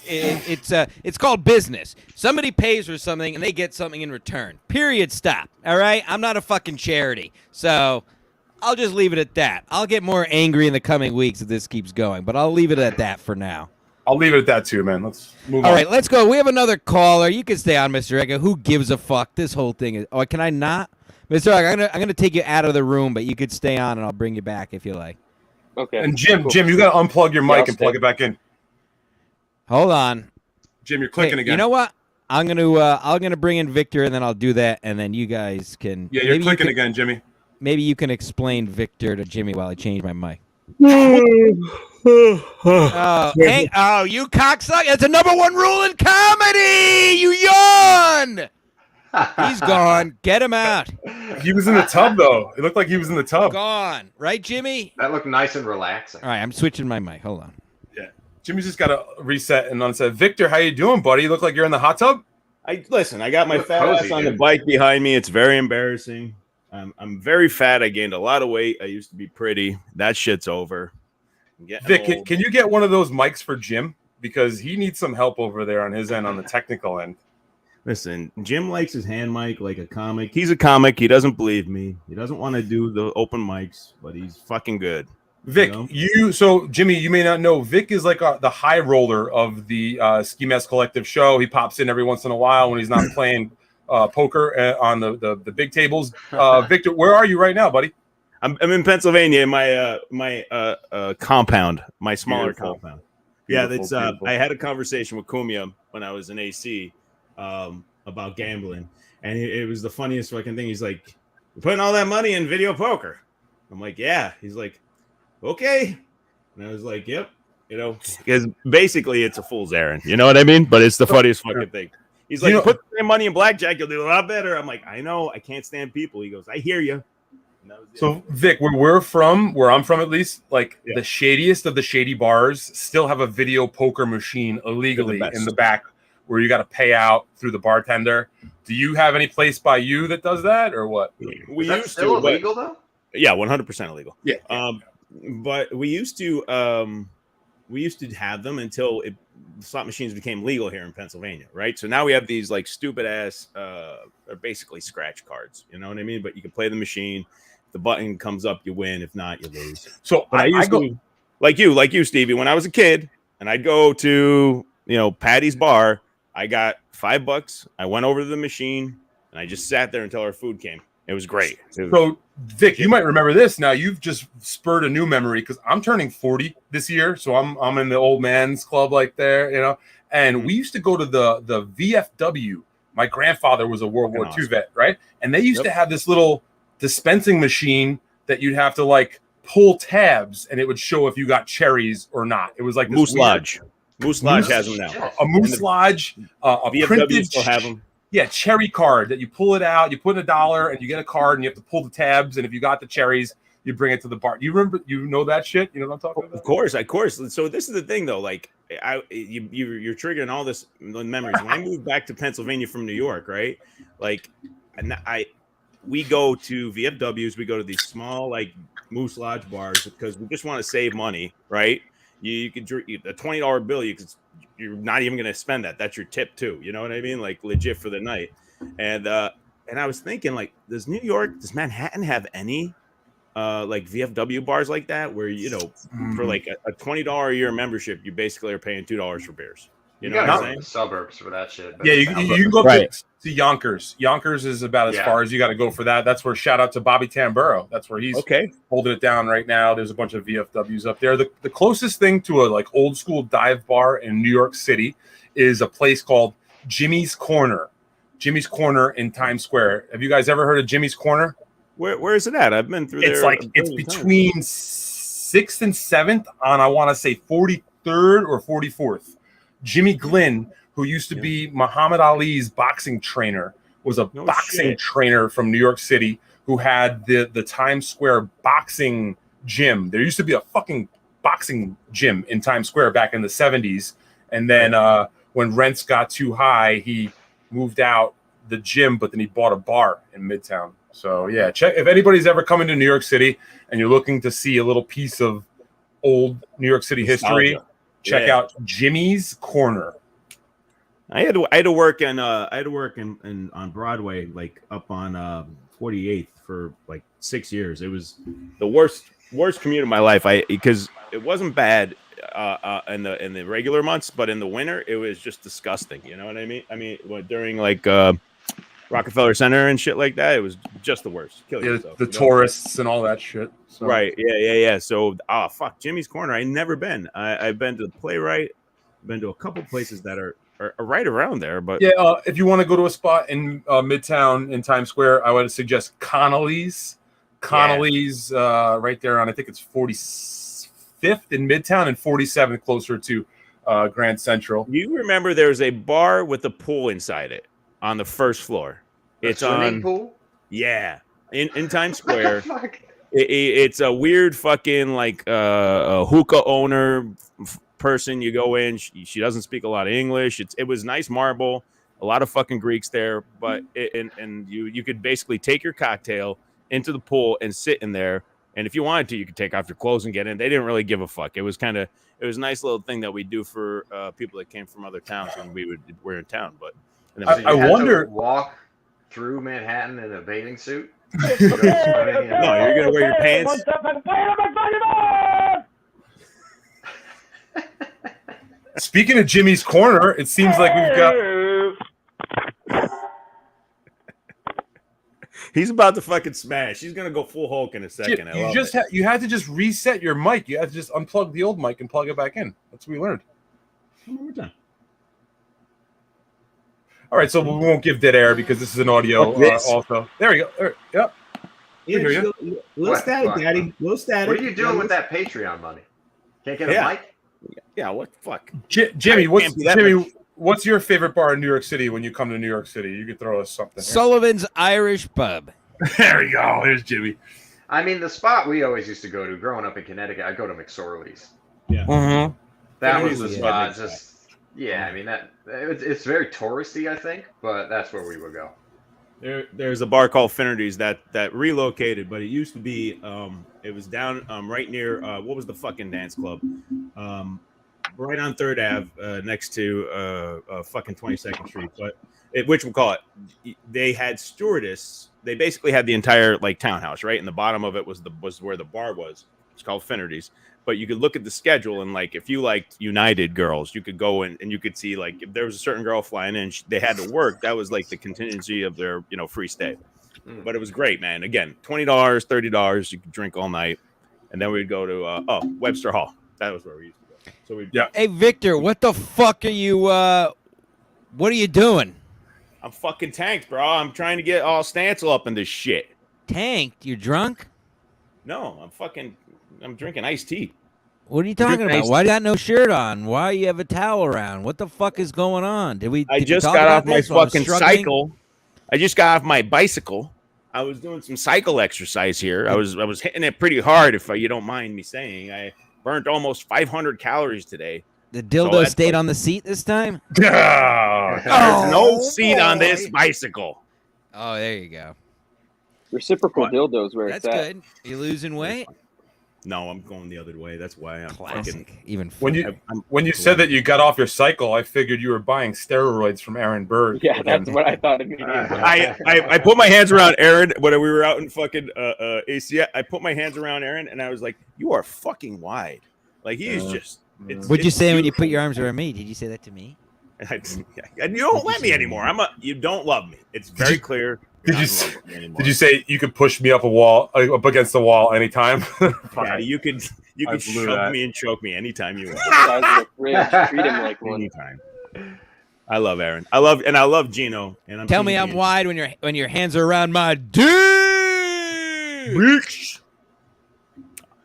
A: It's called business. Somebody pays for something and they get something in return. Period. Stop. All right. I'm not a fucking charity, so I'll just leave it at that. I'll get more angry in the coming weeks if this keeps going, but I'll leave it at that for now.
C: I'll leave it at that too, man. Let's move on.
A: All right, let's go. We have another caller. You can stay on, Mr. Egger. Who gives a fuck? This whole thing is. Oh, can I not, Mr. Egger? I'm gonna take you out of the room, but you could stay on, and I'll bring you back if you like.
D: Okay.
C: And Jim, you got to unplug your mic and plug it back in.
A: Hold on,
C: Jim. You're clicking again.
A: You know what? I'm gonna bring in Victor, and then I'll do that, and then you guys can.
C: Yeah, you're clicking again, Jimmy.
A: Maybe you can explain Victor to Jimmy while I change my mic. You cocksucker! That's a #1 rule in comedy. You yawn. He's gone. Get him out.
C: He was in the tub, though. It looked like he was in the tub.
A: Gone. Right, Jimmy?
B: That looked nice and relaxing.
A: All right, I'm switching my mic. Hold on.
C: Yeah, Jimmy's just got to reset and unset. Victor, how you doing, buddy? You look like you're in the hot tub.
E: I got my fat ass on the bike behind me. It's very embarrassing. I'm very fat. I gained a lot of weight. I used to be pretty. That shit's over. I'm getting
C: Vic,
E: old.
C: can you get one of those mics for Jim? Because he needs some help over there on his end, on the technical end.
E: Listen, Jim likes his hand mic like a comic. He's a comic. He doesn't believe me. He doesn't want to do the open mics, but he's fucking good.
C: Vic,
E: You know?
C: so Jimmy, you may not know, Vic is like the high roller of the Ski Mask Collective show. He pops in every once in a while when he's not playing poker on the big tables. Victor, where are you right now, buddy?
E: I'm in Pennsylvania in my compound, my smaller
C: Beautiful.
E: compound. Yeah, that's.
C: Beautiful.
E: I had a conversation with Kumia when I was in AC about gambling, and it was the funniest fucking thing. He's like, "You're putting all that money in video poker." I'm like, "Yeah." He's like, "Okay," and I was like, "Yep." You know, because basically it's a fool's errand. You know what I mean? But it's the funniest fucking thing. He's like, "Put your money in blackjack, you'll do a lot better." I'm like, "I know. I can't stand people." He goes, "I hear you."
C: So Vic, where I'm from at least, like the shadiest of the shady bars still have a video poker machine illegally in the back where you got to pay out through the bartender. Do you have any place by you that does that or what?
B: Is that still illegal though?
E: Yeah, 100% illegal.
C: Yeah.
E: But we used to have them until slot machines became legal here in Pennsylvania, right? So now we have these like stupid ass are basically scratch cards, you know what I mean? But you can play the machine. If the button comes up, you win. If not, you lose.
C: So
E: but I used to like you, Stevie, when I was a kid, and I'd go to Patty's bar. I got $5. I went over to the machine and I just sat there until our food came. It was great.
C: So Vic, you might remember this. Now you've just spurred a new memory because I'm turning 40 this year, so I'm in the old man's club like there, And we used to go to the VFW. My grandfather was a World War II vet, right? And they used to have this little dispensing machine that you'd have to like pull tabs, and it would show if you got cherries or not. It was like
E: Moose Lodge. Moose Lodge has them now.
C: A Moose Lodge, a
E: VFW
C: printed
E: still have them.
C: Yeah, cherry card that you pull it out, you put in $1 and you get a card and you have to pull the tabs. And if you got the cherries, you bring it to the bar. You remember, that shit? You know what I'm talking about?
E: Of course. So this is the thing though. Like you're triggering all this memories. When I moved back to Pennsylvania from New York, right? Like we go to VFWs, we go to these small like Moose Lodge bars because we just want to save money, right? You could drink a $20 bill. You're not even going to spend that. That's your tip too. You know what I mean? Like legit for the night. And I was thinking, like, does Manhattan have any like VFW bars like that where for like a $20 a year membership, you basically are paying $2 for beers. You know what I'm saying?
B: Suburbs for that shit.
C: Yeah, you can go to Yonkers. Yonkers is about as far as you got to go for that. That's where shout out to Bobby Tamburo. That's where he's holding it down right now. There's a bunch of VFWs up there. The closest thing to a like old school dive bar in New York City is a place called Jimmy's Corner. Jimmy's Corner in Times Square. Have you guys ever heard of Jimmy's Corner?
E: Where is it at? I've been through there.
C: It's like it's between 6th and 7th on I want to say 43rd or 44th. Jimmy Glynn, who used to be Muhammad Ali's boxing trainer, was a boxing trainer from New York City who had the Times Square boxing gym. There used to be a fucking boxing gym in Times Square back in the 70s. And then when rents got too high, he moved out the gym, but then he bought a bar in Midtown. So, yeah, check if anybody's ever coming to New York City and you're looking to see a little piece of old New York City history, check out Jimmy's Corner.
E: I had to work on Broadway, like up on 48th for like 6 years. It was the worst commute of my life. Because it wasn't bad in the regular months, but in the winter it was just disgusting. You know what I mean? During like Rockefeller Center and shit like that, it was just the worst. Kill yourself.
C: The tourists and all that shit. So.
E: Right. Yeah. So, fuck, Jimmy's Corner. I never been. I've been to the Playwright. I've been to a couple places that are right around there. But
C: if you want to go to a spot in Midtown in Times Square, I would suggest Connolly's. Connolly's right there on, I think it's 45th in Midtown and 47th closer to Grand Central.
E: You remember there's a bar with a pool inside it on the first floor. It's
B: swimming pool?
E: Yeah. In Times Square. It's a weird fucking like a hookah owner person. You go in, she doesn't speak a lot of English. It was nice marble, a lot of fucking Greeks there, but you could basically take your cocktail into the pool and sit in there. And if you wanted to, you could take off your clothes and get in. They didn't really give a fuck. It was a nice little thing that we do for people that came from other towns when we're in town. But and then
C: I wonder.
B: Walk through Manhattan in a bathing suit.
E: no, you're gonna wear your pants.
C: Speaking of Jimmy's Corner, it seems like we've got.
E: He's about to fucking smash. He's gonna go full Hulk in a second.
C: You had to just reset your mic. You had to just unplug the old mic and plug it back in. That's what we learned.
E: One more time.
C: All right, so we won't give dead air because this is an audio also. There we go. Yep.
E: Yeah,
C: hear you.
E: Little static, Daddy. Little static.
B: What are you doing with that Patreon money? Can't get a mic?
E: Yeah, what the fuck?
C: Jimmy, what's your favorite bar in New York City when you come to New York City? You could throw us something.
A: Sullivan's Irish Pub.
C: There we go. Here's Jimmy.
B: I mean, the spot we always used to go to growing up in Connecticut, I'd go to McSorley's.
E: Yeah.
C: Mm-hmm.
B: That was the spot. I mean, it's very touristy, I think, but that's where we would go.
E: There's a bar called Finnerty's that relocated, but it used to be it was down right near what was the fucking dance club, right on 3rd Ave next to fucking 22nd Street. But which we call it, they had stewardess. They basically had the entire like townhouse, right? And the bottom of it was where the bar was. It's called Finnerty's. But you could look at the schedule and like if you liked United girls, you could go in and you could see like if there was a certain girl flying in, they had to work. That was like the contingency of their free stay. But it was great, man. Again, $20, $30, you could drink all night, and then we'd go to Webster Hall. That was where we used to go. So
A: Hey Victor, what the fuck are you? What are you doing?
E: I'm fucking tanked, bro. I'm trying to get all Stancil up in this shit.
A: Tanked? You're drunk?
E: No, I'm drinking iced tea.
A: What are you talking about? Why do you got no shirt on? Why you have a towel around? What the fuck is going on?
E: I just got off my fucking cycle. I just got off my bicycle. I was doing some cycle exercise here. I was hitting it pretty hard, if you don't mind me saying. I burnt almost 500 calories today.
A: The dildo stayed on the seat this time?
E: There's no seat on this bicycle.
A: Oh, there you go.
D: Reciprocal dildos where
A: That's
D: it's at.
A: good. You losing weight?
E: No, I'm going the other way. That's why I'm
A: Classic.
E: fucking.
A: Even
C: when you said that you got off your cycle, I figured you were buying steroids from Aaron Berg.
D: Yeah, that's what I thought immediately.
E: I put my hands around Aaron when we were out in fucking ACF. I put my hands around Aaron and I was like, "You are fucking wide." Like he is just.
A: What'd you say when you put your arms around me? Did you say that to me?
E: And you don't let me anymore. You don't love me. It's very clear.
C: Did you say you could push me up up against the wall anytime?
E: Yeah, you could shove me and choke me anytime you want.
D: Treat him like one.
E: Anytime. I love Aaron. I love Gino. And
A: Tell me I'm wide when your hands are around my dick.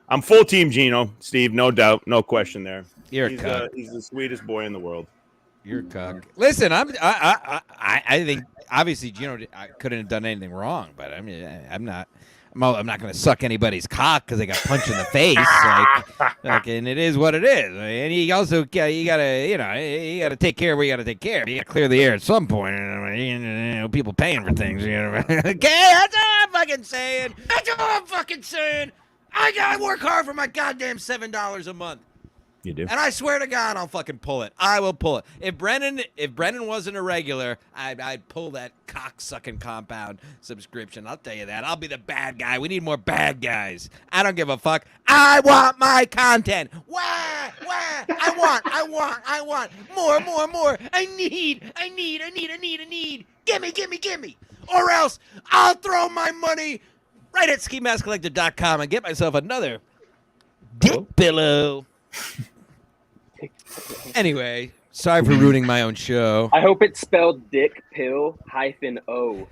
E: I'm full team Gino, Steve. No doubt, no question there.
A: He's
E: the sweetest boy in the world.
A: You're a cuck. Listen, I think obviously Gino couldn't have done anything wrong, but I mean I'm not going to suck anybody's cock because they got punched in the face. Like, and it is what it is. And you also you gotta take care of what you gotta take care of. You gotta clear the air at some point. People paying for things. Okay, that's all I'm fucking saying. I work hard for my goddamn $7 a month.
E: You do.
A: And I swear to God, I'll fucking pull it. I will pull it. If Brennan wasn't a regular, I'd pull that cock-sucking compound subscription. I'll tell you that. I'll be the bad guy. We need more bad guys. I don't give a fuck. I want my content. Wah! I want more. I need. Gimme. Or else I'll throw my money right at skimaskcollector.com and get myself another dick pillow. Anyway, sorry for ruining my own show.
D: I hope it's spelled Dick Pill -O.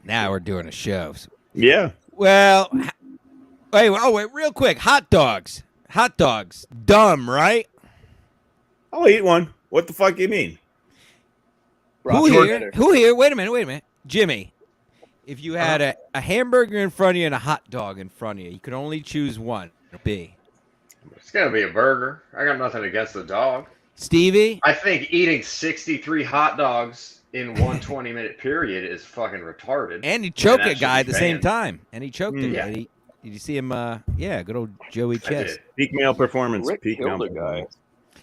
A: Now we're doing a show.
E: Yeah.
A: Well, wait, real quick. Hot dogs. Dumb, right?
E: I'll eat one. What the fuck do you mean?
A: Who here? Wait a minute. Jimmy. If you had a hamburger in front of you and a hot dog in front of you, you could only choose one. B.
B: It's going to be a burger. I got nothing against the dog.
A: Stevie?
B: I think eating 63 hot dogs in one 20-minute period is fucking retarded.
A: And he choked
B: that
A: a
B: should
A: guy
B: be
A: at the same
B: banned.
A: time. And he choked a
B: Yeah.
A: guy. Did you see him? Yeah, good old Joey
B: I
A: Chest.
B: did.
E: Peak male performance.
D: Rick
E: Peak male
D: killed a guy.
E: performance.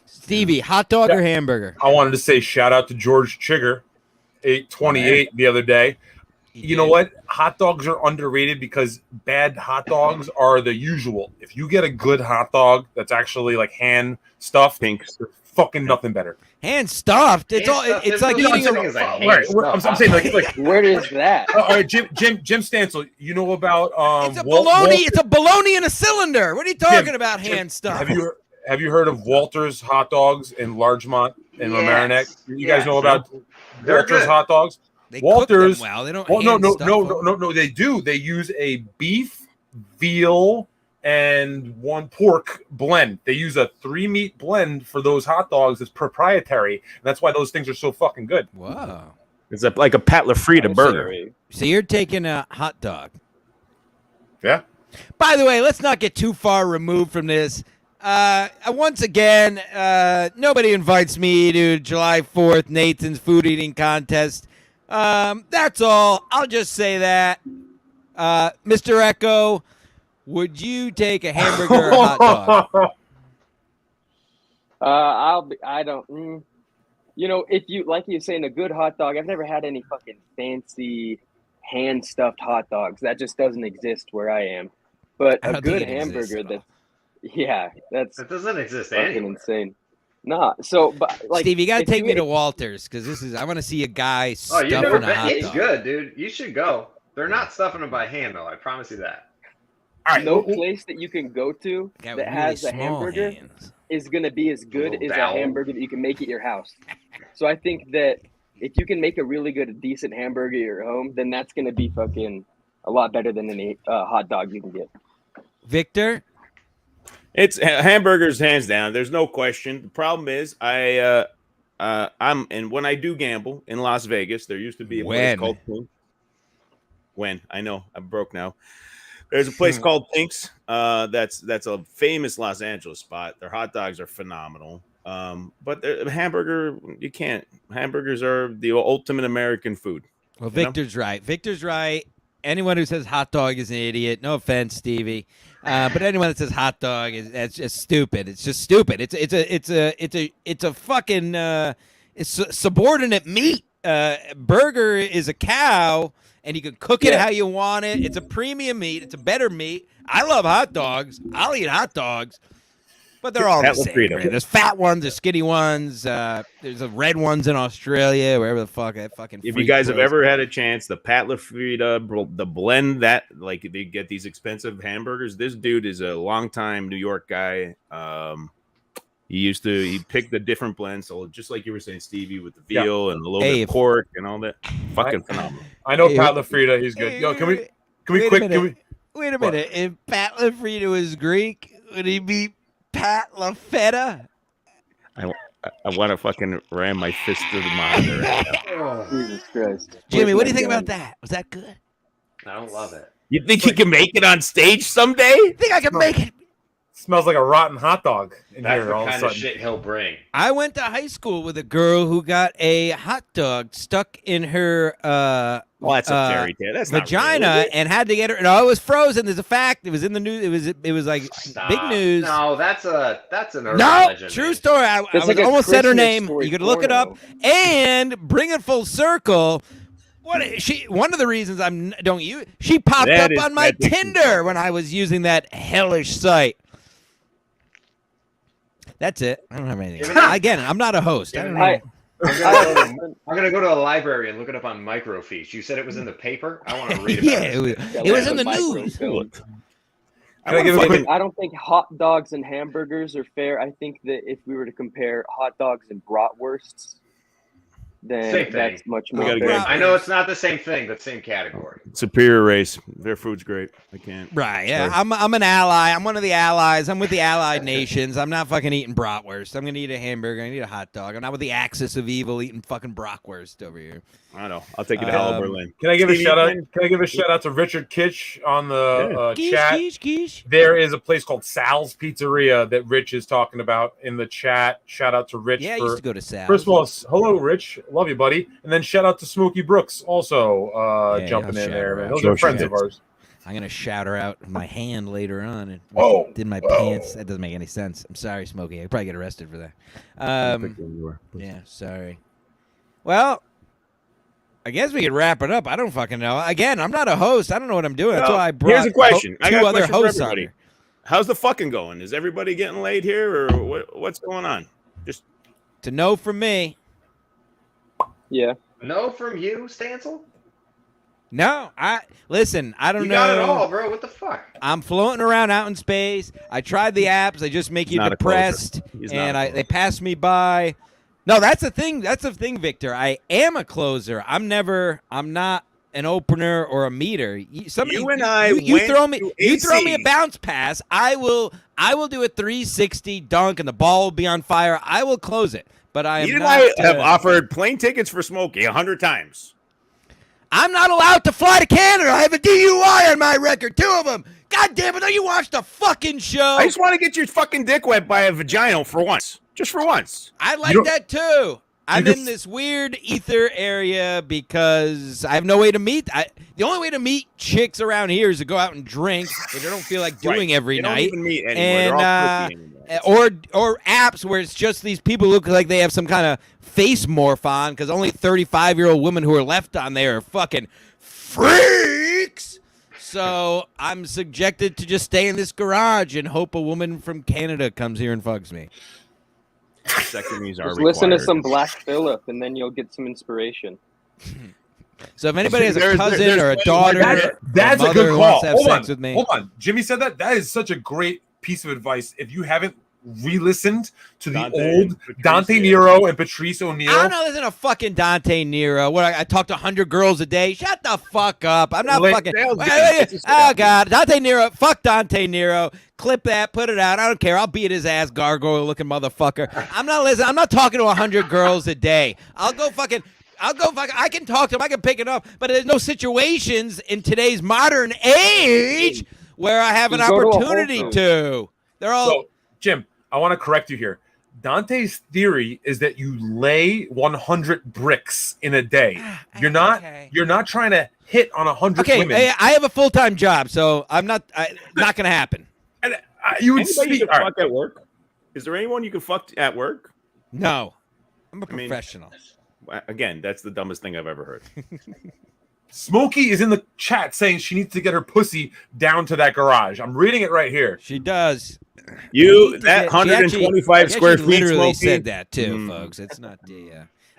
A: Stevie, hot dog or hamburger?
C: I wanted to say shout out to George Chigger, 828 the other day. You know what? Hot dogs are underrated because bad hot dogs are the usual. If you get a good hot dog that's actually like hand stuffed,
E: Pinks.
C: there's fucking nothing better.
A: Hand stuffed. It's
B: Hand
A: all.
B: stuffed,
A: It's
B: there's
A: like
B: no
A: eating
B: such
A: a.
B: thing as a hand
C: Right,
B: stuffed
C: I'm saying
B: hot
C: like
D: Where is that?
C: all right, Jim Stancil, you know about
A: It's a bologna. It's a bologna in a cylinder. What are you talking about? Hand stuffed.
C: Have you heard of Walter's hot dogs in Largemont and
B: Yes,
C: Mamaroneck? You guys know
B: yes.
C: about
B: They're
C: Walter's
B: good.
C: hot dogs?
A: They
C: Walters-
A: cook them well. They don't.
C: Well,
A: hand stuff them.
C: no. They do. They use a beef, veal, and one pork blend. They use a 3-meat blend for those hot dogs. It's proprietary, and that's why those things are so fucking good.
A: Whoa.
E: It's like a Pat LaFrida burger.
A: So you're taking a hot dog.
C: Yeah.
A: By the way, let's not get too far removed from this. Once again, nobody invites me to July 4th Nathan's food eating contest. That's all. I'll just say that. Mr. Echo, would you take a hamburger or a hot dog?
D: I don't. You know, if you like you're saying a good hot dog, I've never had any fucking fancy hand stuffed hot dogs. That just doesn't exist where I am. But
A: I
D: a
A: don't
D: good
A: think it exists
D: hamburger
A: at all.
D: that's that's
B: It doesn't exist
D: fucking
B: anywhere.
D: insane. Nah, so but like
A: Steve, you got to
D: if
A: take me
D: ate-
A: to Walters because I want to see a guy
B: Oh, you
A: stuffing
B: never
A: a
B: been?
A: hot
B: It's
A: dog.
B: good, dude. You should go. They're not stuffing them by hand, though. I promise you that.
C: All right.
D: no place that you can go to
A: Guy
D: that
A: with really
D: has a
A: small
D: hamburger
A: hands.
D: is going to be as good
B: Little
D: as
B: dowel.
D: a hamburger that you can make at your house. So I think that if you can make a really good, decent hamburger at your home, then that's going to be fucking a lot better than any hot dog you can get.
A: Victor,
E: It's hamburgers, hands down. There's no question. The problem is, I'm and when I do gamble in Las Vegas, there used to be a place
A: When?
E: called Pink. When I know I'm broke now. There's a place called Pink's. That's a famous Los Angeles spot. Their hot dogs are phenomenal. But the hamburger, you can't. Hamburgers are the ultimate American food.
A: well,
E: You know?
A: Victor's right. Victor's right. Anyone who says hot dog is an idiot. No offense, Stevie, but anyone that says hot dog that's just stupid. It's just stupid. It's a fucking it's subordinate meat. Burger is a cow, and you can cook it
D: Yeah.
A: how you want it. It's a premium meat. It's a better meat. I love hot dogs. I'll eat hot dogs. But they're all the
E: Pat
A: same.
E: LaFrida.
A: Right? There's fat ones, there's skinny ones. There's the red ones in Australia, wherever the fuck that fucking.
E: If you
A: freak
E: guys have
A: grows.
E: ever had a chance, the Pat LaFrida, the blend that like they get these expensive hamburgers. This dude is a longtime New York guy. He picked the different blends, so just like you were saying, Stevie, with the veal and a little
A: Hey,
E: bit
A: if-
E: of pork and all that. Fucking phenomenal.
C: I know
A: Hey,
C: Pat LaFrida. He's good. Yo, can we
A: wait a
C: quick?
A: minute.
C: Can we?
A: Wait a minute. If Pat LaFrida was Greek, would he be Pat LaFeta?
E: I want to fucking ram my fist through the monitor. Right now.
D: Jesus Christ.
A: Jimmy, what do you
D: Where's
A: think
D: my
A: about
D: gun?
A: that? Was that good?
B: I don't love it.
E: You think he can make it on stage someday?
A: Think I can make it?
C: Smells like a rotten hot dog in
B: That's
C: here
B: the
C: all of a
B: kind of
C: sudden.
B: shit he'll bring.
A: I went to high school with a girl who got a hot dog stuck in her
E: Well, that's a fairy tale. That's not
A: vagina
E: real, is it?
A: and had to get her. No, it was frozen. There's a fact. It was in the news. It was like
B: Stop.
A: big news.
B: No, that's an urban
A: No,
B: legend.
A: true
B: man.
A: story. I
D: That's
A: was
D: like a
A: almost said her
D: Christmas
A: name.
D: story
A: You could look it up
D: porno.
A: and bring it full circle. One of the reasons don't use she popped
E: That
A: up
E: is
A: on my
E: magic.
A: Tinder when I was using that hellish site. That's it. I don't have anything.
B: Give me that.
A: Again, I'm not a host. I don't know.
D: I-
B: I'm gonna go to a library and look it up on microfiche. You said it was in the paper. I want to read about
A: Yeah,
B: it.
A: it was in the
D: Microfilm.
A: news.
C: Can I give a quick?
D: I don't think hot dogs and hamburgers are fair. I think that if we were to compare hot dogs and bratwursts, then
B: Same thing.
D: that's much
E: We
D: more
E: gotta
D: fair.
E: go.
B: I know it's not the same thing, but same category.
E: Superior race. Their food's great. I can't.
A: Right, yeah.
E: Sorry.
A: I'm an ally. I'm one of the allies. I'm with the allied nations. I'm not fucking eating bratwurst. I'm gonna eat a hamburger. I need a hot dog. I'm not with the axis of evil eating fucking bratwurst over here.
E: I don't know. I'll take you to Hell Berlin.
C: Can I give a
E: Stevie,
C: shout out?
E: man.
C: Can I give a shout out to Richard Kitch on the
A: Quiche,
C: chat?
A: quiche, quiche.
C: There is a place called Sal's Pizzeria that Rich is talking about in the chat. Shout out to Rich.
A: Yeah, I used to go to Sal's.
C: First of all, hello, Rich. Love you, buddy. And then shout out to Smokey Brooks also
A: Yeah,
C: jumping
A: I'll
C: in
A: shout
C: there.
A: her
C: Man.
A: out.
C: Those
E: Sure,
C: are friends
E: she
C: of ours.
A: I'm gonna shout her out with my hand later on and
C: Whoa.
A: did my
C: Whoa.
A: pants. That doesn't make any sense. I'm sorry, Smokey. I'd probably get arrested for that. Yeah, sorry. Well, I guess we could wrap it up. I don't fucking know. Again, I'm not a host. I don't know what I'm doing. That's
E: No,
A: why I brought
E: here's a question. I got
A: two
E: a
A: other
E: question for
A: hosts on
E: everybody.
A: here.
E: How's the fucking going? Is everybody getting laid here, or what's going on? Just
A: To know from me,
D: Yeah.
B: No from you, Stancil?
A: no. Listen. I don't
B: You
A: know.
B: got it all, bro. What the fuck?
A: I'm floating around out in space. I tried the apps. They just make
E: He's
A: you
E: not a closer.
A: depressed,
E: He's not
A: and
E: a
A: they
E: closer.
A: pass me by. No, that's the thing. That's the thing, Victor. I am a closer. I'm not an opener or a meter.
E: You and I
A: you
E: went
A: throw me,
E: to
A: you throw me a
E: AC.
A: bounce pass. I will do a 360 dunk, and the ball will be on fire. I will close it. But I am
E: He and
A: not.
E: I have offered plane tickets for Smokey 100 times.
A: I'm not allowed to fly to Canada. I have a DUI on my record, 2 of them. God damn it! Don't you watch the fucking show?
E: I just want to get your fucking dick wet by a vagina for once. Just for once.
A: I like
C: don't-
A: that too. I'm
C: can
A: in this weird ether area because I have no way to meet. The only way to meet chicks around here is to go out and drink, which I don't feel like doing
E: Right.
A: every
E: They
A: night.
E: don't even meet anymore.
A: And,
E: They're all pussy anymore.
A: or apps where it's just these people who look like they have some kind of face morph on because only 35-year-old women who are left on there are fucking freaks. So I'm subjected to just stay in this garage and hope a woman from Canada comes here and fucks me.
E: Vasectomies are
D: Just listen to
E: required.
D: some Black Phillip, and then you'll get some inspiration.
A: So if anybody has a
E: There's-
A: cousin
E: there's
A: or a
E: plenty
A: daughter,
E: like
A: or
C: That's a
A: mother
C: good
A: who
C: call.
A: wants to have
C: Hold
A: sex
C: on.
A: with me.
C: Hold on. Jimmy said that. That is such a great piece of advice. If you haven't re-listened to the
E: Dante
C: old
E: and Patrice,
C: Dante
E: yeah.
C: Nero and Patrice
A: I don't
C: O'Neill.
A: know. There's a fucking Dante Nero. What I talk to 100 girls a day. Shut the fuck up. I'm not
C: Like,
A: fucking.
E: sales
A: Wait,
E: game.
A: wait,
E: It's a
A: oh
E: sales
A: god, Dante Nero. Fuck Dante Nero. Clip that. Put it out. I don't care. I'll beat his ass, gargoyle looking motherfucker. I'm not listening. I'm not talking to 100 girls a day. I'll go fucking. I can talk to them. I can pick it up. But there's no situations in today's modern age where I have an
D: Just go to a Whole
A: opportunity
D: Foods.
A: to. They're all.
C: So, Jim, I want to correct you here. Dante's theory is that you lay 100 bricks in a day. You're not.
A: Okay.
C: You're not trying to hit on 100
A: Okay,
C: women.
A: hey, I have a full-time job, so I'm not going to happen.
C: And, you would
E: Anybody you
C: speak.
E: can
C: all right.
E: fuck at work? Is there anyone you can fuck at work?
A: No. I'm a
E: I mean-
A: professional.
E: Again, that's the dumbest thing I've ever heard.
C: Smokey is in the chat saying she needs to get her pussy down to that garage. I'm reading it right here.
A: She does.
E: You
A: Need to
E: that
A: get- she actually-
E: 125
A: she
E: square
A: actually
E: feet,
A: literally
E: Smokey.
A: said that too,
E: Mm.
A: folks. It's not the.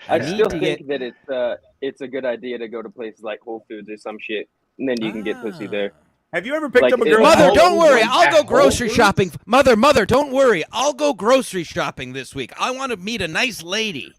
D: I
A: need
D: still
A: to
D: think that it's a good idea to go to places like Whole Foods or some shit, and then you can get pussy there.
E: Have you ever picked
D: Like,
E: up a
D: it-
E: girl?
A: Mother,
E: at
A: don't
E: Whole
A: worry.
E: Foods?
A: I'll go
B: Whole
A: grocery
B: Foods?
A: shopping. Mother, don't worry. I'll go grocery shopping this week. I want to meet a nice lady.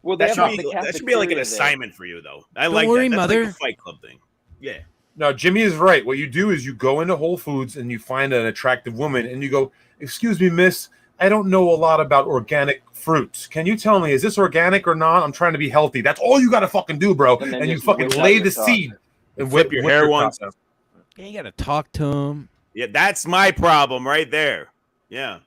D: Well, they
E: That
D: have
E: should,
D: the
E: that should be like an
D: cafeteria there.
E: assignment for you, though. I
A: Don't
E: like
A: worry,
E: that. That's
A: Mother.
E: like a Fight Club thing. Yeah.
C: No, Jimmy is right. What you do is you go into Whole Foods and you find an attractive woman and you go, "Excuse me, miss, I don't know a lot about organic fruits. Can you tell me, is this organic or not? I'm trying to be healthy." That's all you got to fucking do, bro.
D: And then
C: And you
D: just
C: fucking
D: whip out
C: lay
D: your
C: the
D: top.
C: seed and
E: Flip your hair
C: your
E: once.
C: top.
A: Yeah, you got to talk to him.
E: Yeah, that's my problem right there. Yeah.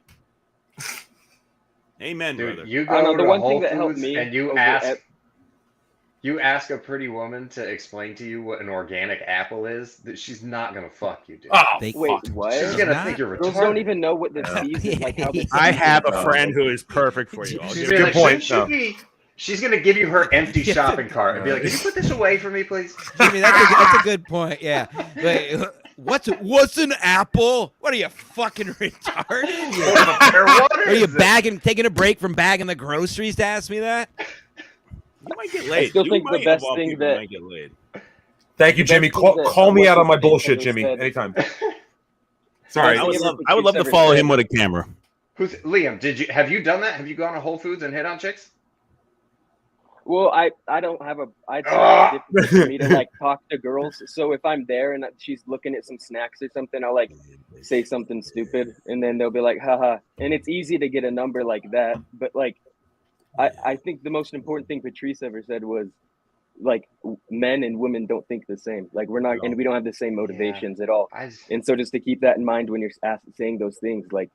E: Amen,
B: Dude,
E: brother.
B: you
D: I don't
B: go
D: know,
B: to
D: the one
B: Whole
D: thing that helped
B: Foods
D: me
B: and you
D: over
B: ask
D: at-
B: a pretty woman to explain to you what an organic apple is, that she's not gonna fuck you, dude.
C: Oh,
A: They-
D: Wait,
C: fuck.
D: what?
B: She's gonna
A: Not-
B: think you're
D: Girls
B: retarded.
D: don't even know what the season, like how the
E: I have a
D: seasons
E: friend who is perfect for you. I'll
B: She's
E: give
B: gonna
E: you
B: be
C: Good
B: like,
C: point,
B: "Shouldn't you be-" She's gonna give you her empty
A: Yeah.
B: shopping cart and be like, "Can you put this away for me, please?"
A: Jimmy, that's a good point. Yeah. Wait, what's an apple? What are you fucking retarded?
B: What
A: Are you
B: is it?
A: taking a break from bagging the groceries to ask me that?
E: You might get laid.
D: still
E: You
D: think the
E: might,
D: best
E: of all
D: thing
E: people,
D: that-
E: might get laid.
C: Thank you,
D: The best
C: Jimmy.
D: thing
C: Call,
D: that-
C: call me
D: what
C: out on my
D: the thing
C: bullshit,
D: that
C: Jimmy.
D: said-
C: Anytime.
E: Sorry,
D: I
E: I would
D: think
E: love.
D: every
E: I would love to
D: Patrice
E: follow
D: ever
E: him
D: said-
E: with a camera.
B: Who's Liam? Have you done that? Have you gone to Whole Foods and hit on chicks?
D: Well, I don't have a. I
B: Ah!
D: think it's difficult for me to like talk to girls. So if I'm there and she's looking at some snacks or something, I'll like say something stupid, and then they'll be like, "Haha!" And it's easy to get a number like that. But like, I think the most important thing Patrice ever said was, like men and women don't think the same. Like we're not, and we don't have the same motivations at all. And so just to keep that in mind when you're saying those things, like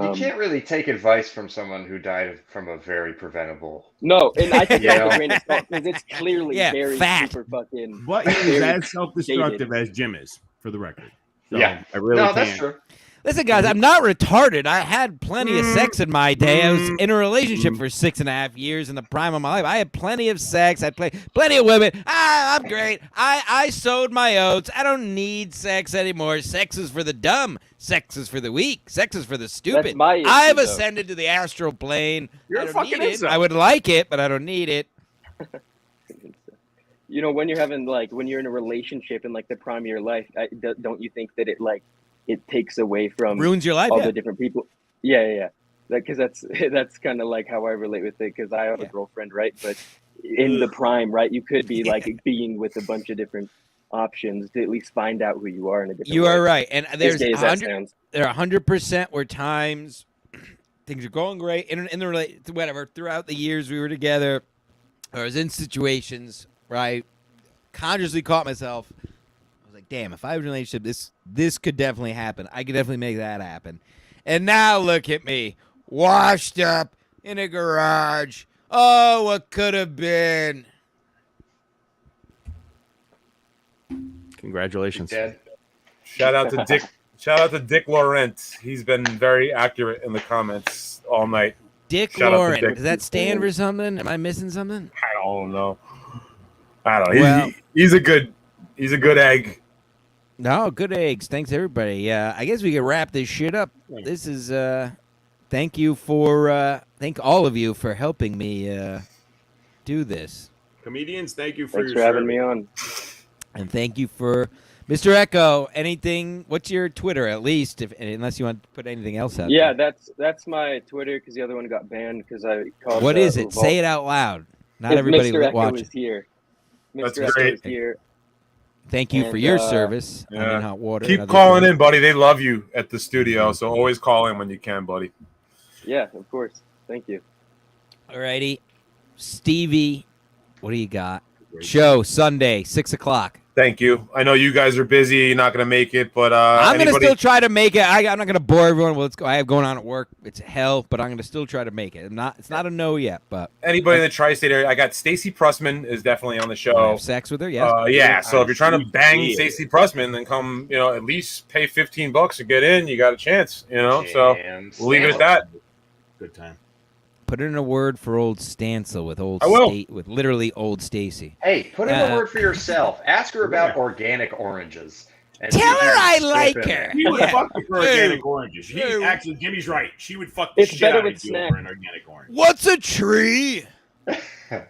B: you can't really take advice from someone who died from a very preventable.
D: No, and I think
B: Yeah.
D: that's a grain of salt because it's clearly very
A: fat.
D: super fucking.
E: But he was
D: very
E: as self-destructive as Jim is, for the record. So
B: Yeah.
E: I really
B: No,
E: can't.
B: that's true.
A: Listen, guys, I'm not retarded. I had plenty of sex in my day. I was in a relationship for 6.5 years in the prime of my life. I had plenty of sex. I played plenty of women. I'm great. I sowed my oats. I don't need sex anymore. Sex is for the dumb. Sex is for the weak. Sex is for the stupid.
D: That's my issue,
A: I've
D: though.
A: ascended to the astral plane.
E: You're
A: I
E: a
A: don't
E: fucking
A: need it.
E: incel.
A: I would like it, but I don't need it.
D: You know, when you're having when you're in a relationship in like the prime of your life, don't you think that it takes away from
A: Ruins your life.
D: all
A: Yeah.
D: the different people? Yeah. Because that's kind of like how I relate with it. Because I have a girlfriend, right? But in the prime, right, you could be like being with a bunch of different options to at least find out who you are in a different.
A: You
D: way.
A: are right, and there's
D: As gay as that
A: 100.
D: sounds.
A: There are 100% were times things are going great in the whatever throughout the years we were together. I was in situations where I consciously caught myself. I was like, "Damn, if I was in a relationship, this could definitely happen. I could definitely make that happen." And now look at me, washed up in a garage. Oh, what could have been?
E: Congratulations.
B: Dead.
C: Shout out to Dick. Shout out to Dick Laurent. He's been very accurate in the comments all night.
A: Dick
C: Shout out to
A: Lauren.
C: Dick.
A: Does that stand for something? Am I missing something?
C: I don't know. I don't know.
A: Well-
C: He's a good egg.
A: No, good eggs. Thanks, everybody. I guess we can wrap this shit up. This is thank you for thank all of you for helping me do this,
E: Comedians, thank you for
D: Thanks
E: your
D: for having
E: service.
D: me on.
A: and thank you for Mr. Echo. Anything? What's your Twitter? At least, unless you want to put anything else out.
D: Yeah,
A: there.
D: that's my Twitter because the other one got banned because I called.
A: What is it? Say it out loud. Not
D: If
A: everybody
D: Mr. Echo
A: watching.
D: is here.
C: That's
D: Mr. Echo
C: great.
D: is here.
A: Thank you for
D: And,
A: your service. I
C: yeah.
A: mean, hot water.
C: Keep
A: and other
C: calling
A: things.
C: in, buddy. They love you at the studio, so always call in when you can, buddy.
D: Yeah, of course. Thank you.
A: Alrighty, Stevie, what do you got? Show Sunday, 6:00.
C: Thank you. I know you guys are busy. You're not going to make it, but
A: I'm gonna
C: anybody-
A: still try to make it. I'm not gonna bore everyone. Well, I have going on at work. It's hell, but I'm gonna still try to make it. It's not a no yet, but
C: anybody in the tri-state area. I got Stacy Pressman is definitely on the
A: I
C: show.
A: have sex with her. Yes.
C: Yeah. So if you're trying to bang
E: Yeah.
C: Stacy Pressman, then come. At least pay $15 to get in. You got a chance. So
B: And
C: we'll leave it at that.
E: Good time.
A: Put in a word for old Stancil with old
C: I will.
A: with literally old Stacy.
B: Hey, put in a
A: Uh,
B: word for yourself. Ask her about organic oranges. And see
A: Tell
B: if
A: her
B: you can
A: I
B: slip
A: like
B: in
A: her.
B: there.
E: She would
A: Yeah.
E: fuck for organic oranges. He
A: Hey.
E: actually, Jimmy's right. She would fuck the
D: It's
E: shit
D: better
E: out
D: with
E: of you
D: snack.
E: over an organic orange.
A: What's a tree?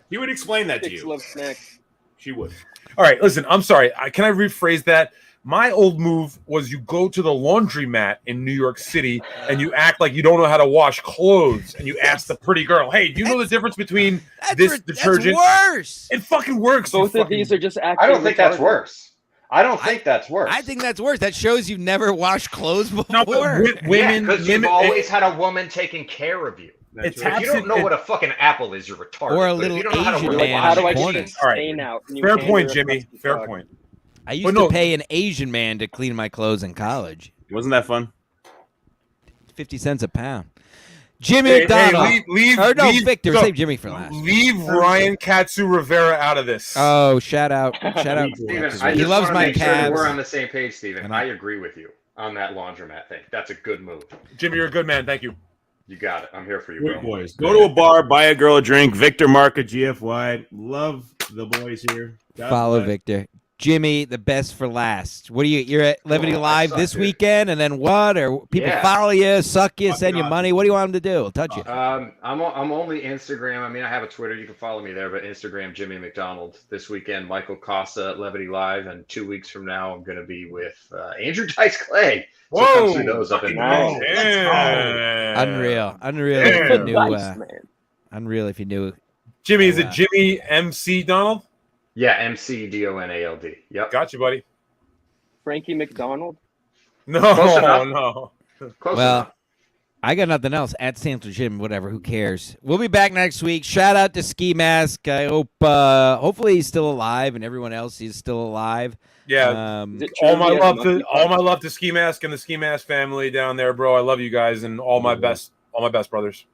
E: He would explain that to
D: Chicks
E: you.
D: love snacks.
E: She would.
C: All right. Listen. I'm sorry. Can I rephrase that? My old move was you go to the laundromat in New York City and you act like you don't know how to wash clothes, and you ask the pretty girl, "Hey, do you know the difference between this detergent?"
A: That's worse.
C: It fucking works. you
D: Both of
C: fucking-
D: these are just acting.
B: I don't think that's
D: retarded.
B: worse. I don't think that's worse.
A: I think that's worse. That shows you've never washed clothes before.
C: No, but women,
B: because you've
C: women,
B: always had a woman taking care of you.
C: It's
B: If you don't know what a fucking apple is, you're retarded.
A: Or a
B: But if
A: little
B: you don't know how to
A: Asian
B: really
A: man
D: Like,
A: in
D: how
B: wash
D: do I
A: the
B: it,
D: get
A: corner.
D: this
C: All right.
D: stain out? And you
C: fair
D: hand
C: point,
D: her a
C: Jimmy.
D: plastic
C: Fair
D: dog.
C: point.
A: I used
C: But
A: to
C: no-
A: pay an Asian man to clean my clothes in college.
E: Wasn't that fun?
A: 50 cents a pound. Jimmy
C: Hey,
A: McDonald.
C: leave,
A: Or no,
C: leave-
A: Victor.
C: so,
A: Save Jimmy for last.
C: Leave Ryan Katsu Rivera out of this.
A: Oh, shout out. Shout out.
B: Steven,
E: He
B: I
A: He
B: just
A: loves
B: want to
A: my
B: make sure that we're
A: Cavs.
B: on the same page, Steven.
A: And
B: I agree with you on that laundromat thing. That's a good move.
C: Jimmy, you're a good man. Thank you.
B: You got it. I'm here for you,
E: Good
B: bro.
E: boys. Go to a bar, buy a girl a drink. Victor Mark at GFY. Love the boys here. God
A: Follow
E: bless.
A: Victor. Jimmy, the best for last. What do you're at Levity
B: Oh, I
A: Live
B: suck,
A: this
B: dude.
A: weekend, and then what? Or people
B: Yeah.
A: follow you, suck you,
E: Fucking
A: send you
E: awesome.
A: money. What do you want them to do? We'll touch you.
B: I'm only Instagram. I mean, I have a Twitter. You can follow me there, but Instagram, Jimmy McDonald. This weekend, Michael Costa at Levity Live, and 2 weeks from now, I'm going to be with Andrew Dice Clay. So come see those up in
D: Nice.
C: Yeah.
A: Unreal. Unreal
C: Yeah.
A: if you knew.
D: Nice, man.
A: Unreal if you knew.
C: Jimmy, is it
A: Wow.
C: Jimmy MC Donald?
B: Yeah, MCDONALD. Yep.
C: Got you, buddy.
D: Frankie McDonald.
C: No,
B: Close enough.
C: no.
B: Close
A: Well,
B: enough.
A: I got nothing else. At Sandler Jim, whatever. Who cares? We'll be back next week. Shout out to Ski Mask. I hope, hopefully, he's still alive, and everyone else is still alive.
C: Yeah.
D: Is it true
C: All my
D: he has
C: love
D: a
C: to
D: monkey
C: Ski Mask and the Ski Mask family down there, bro. I love you guys and all my best brothers.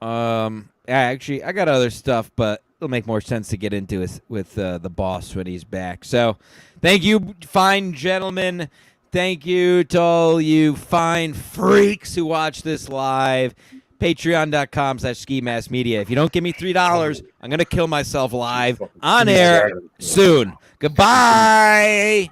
A: Actually, I got other stuff, but it'll make more sense to get into it with the boss when he's back. So, thank you, fine gentlemen. Thank you to all you fine freaks who watch this live. Patreon.com/Ski Mask Media. If you don't give me $3, I'm going to kill myself live on air soon. Goodbye.